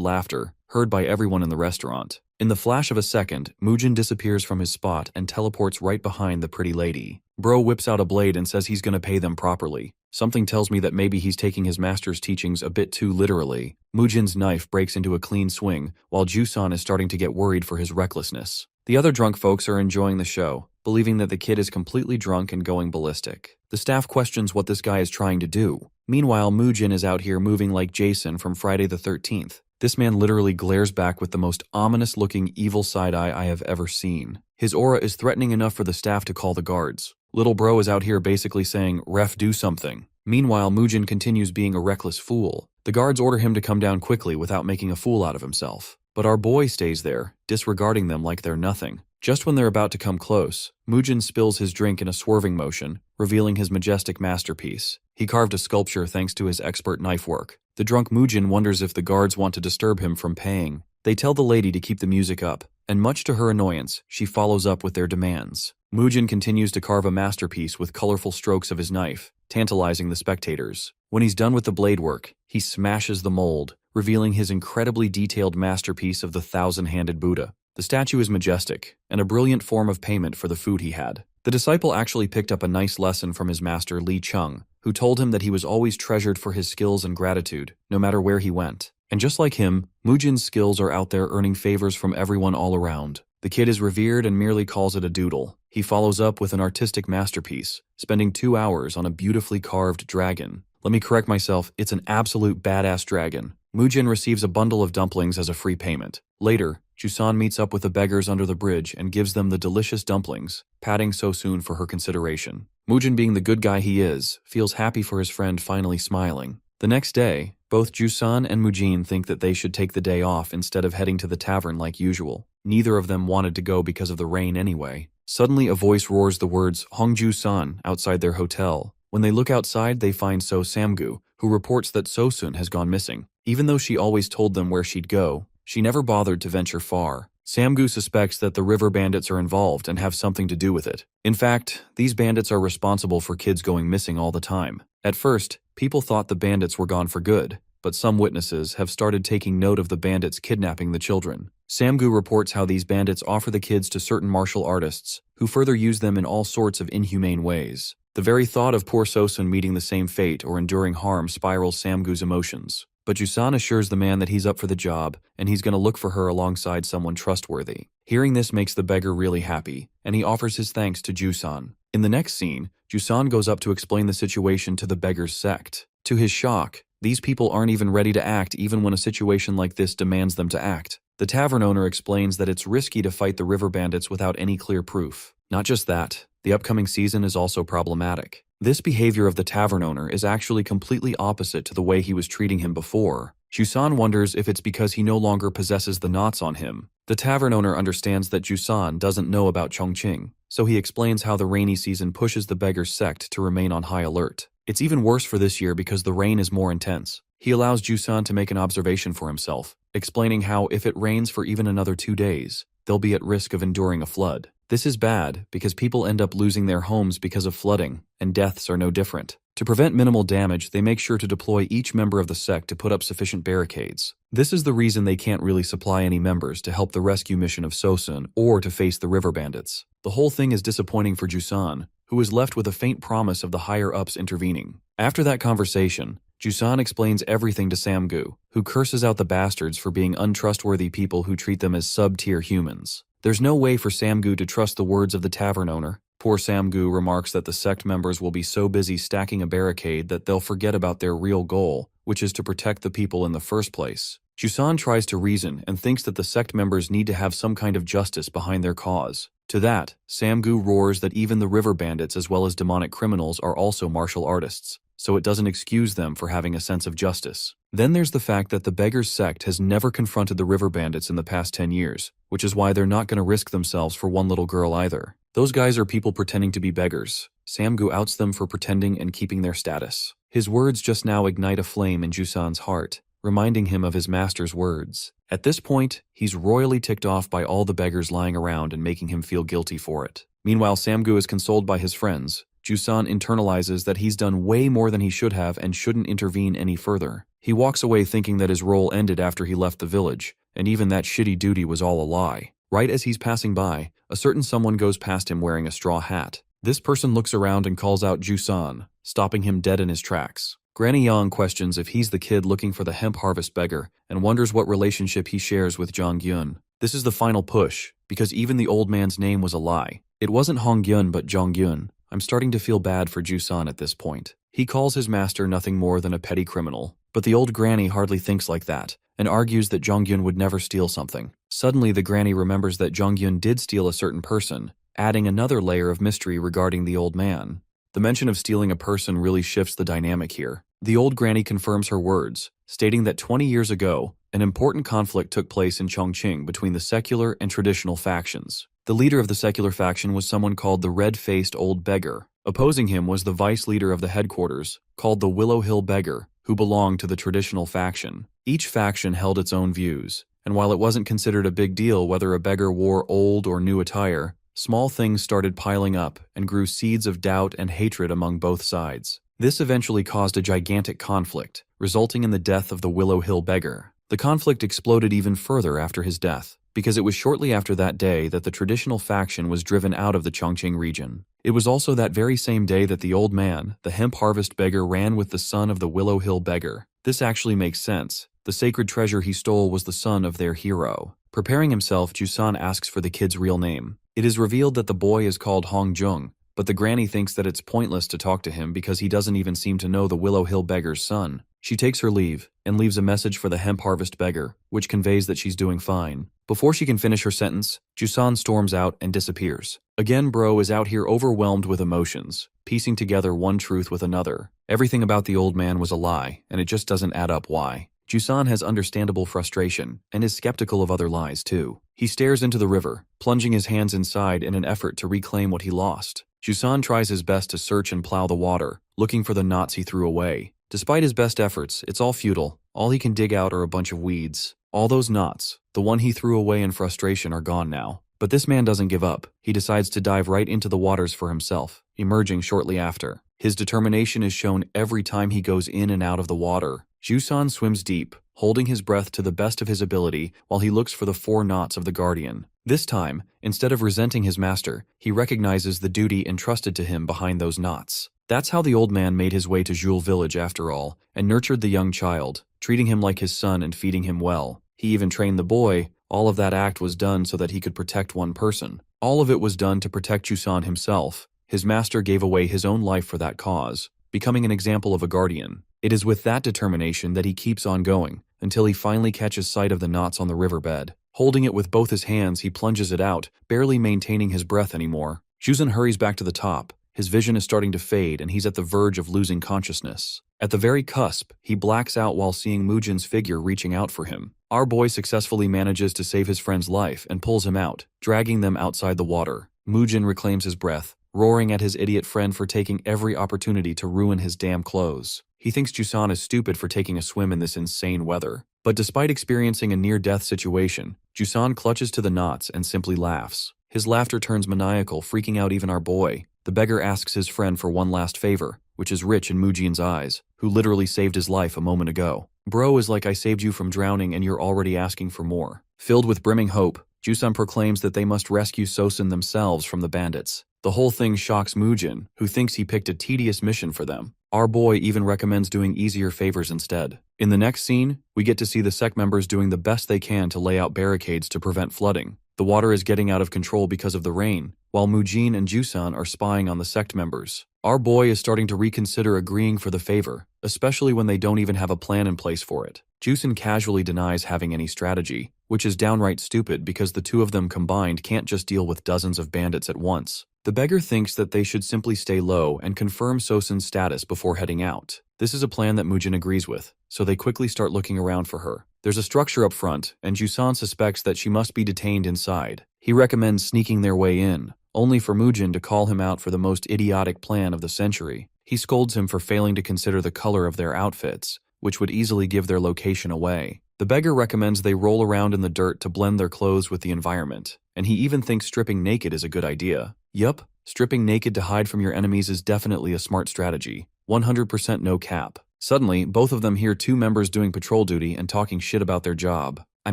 A: laughter, heard by everyone in the restaurant. In the flash of a second, Mujin disappears from his spot and teleports right behind the pretty lady. Bro whips out a blade and says he's gonna pay them properly. Something tells me that maybe he's taking his master's teachings a bit too literally. Mujin's knife breaks into a clean swing, while Jusan is starting to get worried for his recklessness. The other drunk folks are enjoying the show, believing that the kid is completely drunk and going ballistic. The staff questions what this guy is trying to do. Meanwhile, Mujin is out here moving like Jason from Friday the 13th. This man literally glares back with the most ominous-looking evil side-eye I have ever seen. His aura is threatening enough for the staff to call the guards. Little bro is out here basically saying, "Ref, do something." Meanwhile, Mujin continues being a reckless fool. The guards order him to come down quickly without making a fool out of himself. But our boy stays there, disregarding them like they're nothing. Just when they're about to come close, Mujin spills his drink in a swerving motion, revealing his majestic masterpiece. He carved a sculpture thanks to his expert knife work. The drunk Mujin wonders if the guards want to disturb him from paying. They tell the lady to keep the music up, and much to her annoyance, she follows up with their demands. Mujin continues to carve a masterpiece with colorful strokes of his knife, tantalizing the spectators. When he's done with the blade work, he smashes the mold, revealing his incredibly detailed masterpiece of the thousand-handed Buddha. The statue is majestic, and a brilliant form of payment for the food he had. The disciple actually picked up a nice lesson from his master Li Chung, who told him that he was always treasured for his skills and gratitude, no matter where he went. And just like him, Mujin's skills are out there earning favors from everyone all around. The kid is revered and merely calls it a doodle. He follows up with an artistic masterpiece, spending 2 hours on a beautifully carved dragon. Let me correct myself, it's an absolute badass dragon. Mujin receives a bundle of dumplings as a free payment. Later, Jusan meets up with the beggars under the bridge and gives them the delicious dumplings, patting Sosun for her consideration. Mujin, being the good guy he is, feels happy for his friend finally smiling. The next day, both Jusan and Mujin think that they should take the day off instead of heading to the tavern like usual. Neither of them wanted to go because of the rain anyway. Suddenly, a voice roars the words Hongju-san outside their hotel. When they look outside, they find So Samgu, who reports that Sosun has gone missing. Even though she always told them where she'd go, she never bothered to venture far. Samgu suspects that the river bandits are involved and have something to do with it. In fact, these bandits are responsible for kids going missing all the time. At first, people thought the bandits were gone for good, but some witnesses have started taking note of the bandits kidnapping the children. Samgu reports how these bandits offer the kids to certain martial artists, who further use them in all sorts of inhumane ways. The very thought of poor Sosun meeting the same fate or enduring harm spirals Samgu's emotions. But Jusan assures the man that he's up for the job, and he's going to look for her alongside someone trustworthy. Hearing this makes the beggar really happy, and he offers his thanks to Jusan. In the next scene, Jusan goes up to explain the situation to the beggar's sect. To his shock, these people aren't even ready to act even when a situation like this demands them to act. The tavern owner explains that it's risky to fight the river bandits without any clear proof. Not just that, the upcoming season is also problematic. This behavior of the tavern owner is actually completely opposite to the way he was treating him before. Jusan wonders if it's because he no longer possesses the knots on him. The tavern owner understands that Jusan doesn't know about Chongqing, so he explains how the rainy season pushes the beggar's sect to remain on high alert. It's even worse for this year because the rain is more intense. He allows Jusan to make an observation for himself, explaining how if it rains for even another 2 days, they'll be at risk of enduring a flood. This is bad because people end up losing their homes because of flooding, and deaths are no different. To prevent minimal damage, they make sure to deploy each member of the sect to put up sufficient barricades. This is the reason they can't really supply any members to help the rescue mission of Sosun or to face the river bandits. The whole thing is disappointing for Jusan, who is left with a faint promise of the higher-ups intervening. After that conversation, Jusan explains everything to Samgu, who curses out the bastards for being untrustworthy people who treat them as sub-tier humans. There's no way for Samgu to trust the words of the tavern owner. Poor Samgu remarks that the sect members will be so busy stacking a barricade that they'll forget about their real goal, which is to protect the people in the first place. Jusan tries to reason and thinks that the sect members need to have some kind of justice behind their cause. To that, Samgu roars that even the river bandits as well as demonic criminals are also martial artists, so it doesn't excuse them for having a sense of justice. Then there's the fact that the Beggars sect has never confronted the river bandits in the past 10 years, which is why they're not going to risk themselves for one little girl either. Those guys are people pretending to be beggars. Samgu outs them for pretending and keeping their status. His words just now ignite a flame in Jusan's heart, reminding him of his master's words. At this point, he's royally ticked off by all the beggars lying around and making him feel guilty for it. Meanwhile, Samgu is consoled by his friends. Jusan internalizes that he's done way more than he should have and shouldn't intervene any further. He walks away thinking that his role ended after he left the village, and even that shitty duty was all a lie. Right as he's passing by, a certain someone goes past him wearing a straw hat. This person looks around and calls out Jusan, stopping him dead in his tracks. Granny Yang questions if he's the kid looking for the hemp harvest beggar and wonders what relationship he shares with Jong-gyun. This is the final push, because even the old man's name was a lie. It wasn't Hong-gyun but Jong-gyun. I'm starting to feel bad for Jusan at this point. He calls his master nothing more than a petty criminal, but the old granny hardly thinks like that and argues that Jong-gyun would never steal something. Suddenly the granny remembers that Jong-gyun did steal a certain person, adding another layer of mystery regarding the old man. The mention of stealing a person really shifts the dynamic here. The old granny confirms her words, stating that 20 years ago, an important conflict took place in Chongqing between the secular and traditional factions. The leader of the secular faction was someone called the Red-Faced Old Beggar. Opposing him was the vice leader of the headquarters, called the Willow Hill Beggar, who belonged to the traditional faction. Each faction held its own views, and while it wasn't considered a big deal whether a beggar wore old or new attire, small things started piling up and grew seeds of doubt and hatred among both sides. This eventually caused a gigantic conflict, resulting in the death of the Willow Hill Beggar. The conflict exploded even further after his death, because it was shortly after that day that the traditional faction was driven out of the Chongqing region. It was also that very same day that the old man, the hemp harvest beggar, ran with the son of the Willow Hill Beggar. This actually makes sense. The sacred treasure he stole was the son of their hero. Preparing himself, Jusan asks for the kid's real name. It is revealed that the boy is called Hong Jung, but the granny thinks that it's pointless to talk to him because he doesn't even seem to know the Willow Hill Beggar's son. She takes her leave and leaves a message for the hemp harvest beggar, which conveys that she's doing fine. Before she can finish her sentence, Jusan storms out and disappears. Again, bro is out here overwhelmed with emotions, piecing together one truth with another. Everything about the old man was a lie, and it just doesn't add up why. Jusan has understandable frustration and is skeptical of other lies too. He stares into the river, plunging his hands inside in an effort to reclaim what he lost. Jusan tries his best to search and plow the water, looking for the knots he threw away. Despite his best efforts, it's all futile. All he can dig out are a bunch of weeds. All those knots, the one he threw away in frustration, are gone now. But this man doesn't give up. He decides to dive right into the waters for himself, emerging shortly after. His determination is shown every time he goes in and out of the water. Jusan swims deep, holding his breath to the best of his ability while he looks for the 4 knots of the Guardian. This time, instead of resenting his master, he recognizes the duty entrusted to him behind those knots. That's how the old man made his way to Jules village after all, and nurtured the young child, treating him like his son and feeding him well. He even trained the boy. All of that act was done so that he could protect one person. All of it was done to protect Jusan himself. His master gave away his own life for that cause, becoming an example of a guardian. It is with that determination that he keeps on going, until he finally catches sight of the knots on the riverbed. Holding it with both his hands, he plunges it out, barely maintaining his breath anymore. Jusan hurries back to the top. His vision is starting to fade, and he's at the verge of losing consciousness. At the very cusp, he blacks out while seeing Mujin's figure reaching out for him. Our boy successfully manages to save his friend's life and pulls him out, dragging them outside the water. Mujin reclaims his breath, roaring at his idiot friend for taking every opportunity to ruin his damn clothes. He thinks Jusan is stupid for taking a swim in this insane weather. But despite experiencing a near-death situation, Jusan clutches to the knots and simply laughs. His laughter turns maniacal, freaking out even our boy. The beggar asks his friend for one last favor, which is rich in Mujin's eyes, who literally saved his life a moment ago. Bro is like, I saved you from drowning and you're already asking for more. Filled with brimming hope, Jusan proclaims that they must rescue Sosin themselves from the bandits. The whole thing shocks Mujin, who thinks he picked a tedious mission for them. Our boy even recommends doing easier favors instead. In the next scene, we get to see the sect members doing the best they can to lay out barricades to prevent flooding. The water is getting out of control because of the rain, while Mujin and Jusan are spying on the sect members. Our boy is starting to reconsider agreeing for the favor, especially when they don't even have a plan in place for it. Jusan casually denies having any strategy, which is downright stupid because the two of them combined can't just deal with dozens of bandits at once. The beggar thinks that they should simply stay low and confirm Sosun's status before heading out. This is a plan that Mujin agrees with, so they quickly start looking around for her. There's a structure up front, and Jusan suspects that she must be detained inside. He recommends sneaking their way in, only for Mujin to call him out for the most idiotic plan of the century. He scolds him for failing to consider the color of their outfits, which would easily give their location away. The beggar recommends they roll around in the dirt to blend their clothes with the environment, and he even thinks stripping naked is a good idea. Yup, stripping naked to hide from your enemies is definitely a smart strategy. 100% no cap. Suddenly, both of them hear two members doing patrol duty and talking shit about their job. I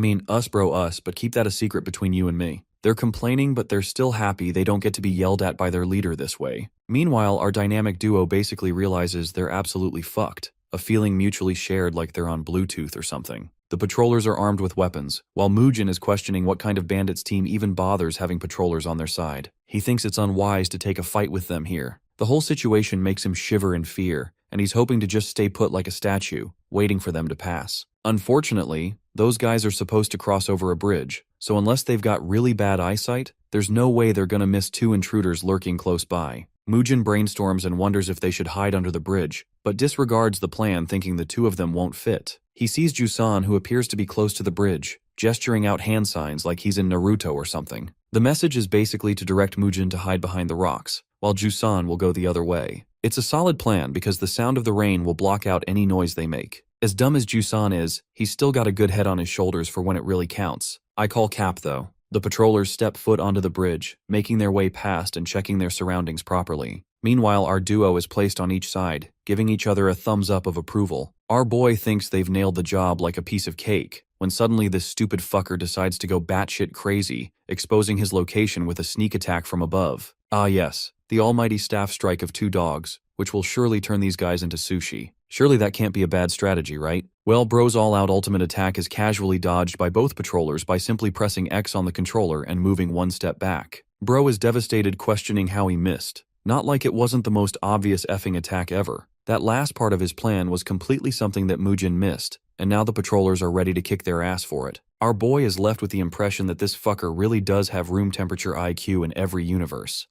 A: mean, us bro us, but keep that a secret between you and me. They're complaining, but they're still happy they don't get to be yelled at by their leader this way. Meanwhile, our dynamic duo basically realizes they're absolutely fucked, a feeling mutually shared like they're on Bluetooth or something. The patrollers are armed with weapons, while Mujin is questioning what kind of bandits team even bothers having patrollers on their side. He thinks it's unwise to take a fight with them here. The whole situation makes him shiver in fear, and he's hoping to just stay put like a statue, waiting for them to pass. Unfortunately, those guys are supposed to cross over a bridge, so unless they've got really bad eyesight, there's no way they're gonna miss two intruders lurking close by. Mujin brainstorms and wonders if they should hide under the bridge, but disregards the plan thinking the two of them won't fit. He sees Jusan, who appears to be close to the bridge, gesturing out hand signs like he's in Naruto or something. The message is basically to direct Mujin to hide behind the rocks, while Jusan will go the other way. It's a solid plan because the sound of the rain will block out any noise they make. As dumb as Jusan is, he's still got a good head on his shoulders for when it really counts. I call cap though. The patrollers step foot onto the bridge, making their way past and checking their surroundings properly. Meanwhile, our duo is placed on each side, giving each other a thumbs up of approval. Our boy thinks they've nailed the job like a piece of cake, when suddenly this stupid fucker decides to go batshit crazy, exposing his location with a sneak attack from above. Ah yes, the almighty staff strike of two dogs, which will surely turn these guys into sushi. Surely that can't be a bad strategy, right? Well, bro's all-out ultimate attack is casually dodged by both patrollers by simply pressing X on the controller and moving one step back. Bro is devastated, questioning how he missed. Not like it wasn't the most obvious effing attack ever. That last part of his plan was completely something that Mujin missed, and now the patrollers are ready to kick their ass for it. Our boy is left with the impression that this fucker really does have room temperature IQ in every universe.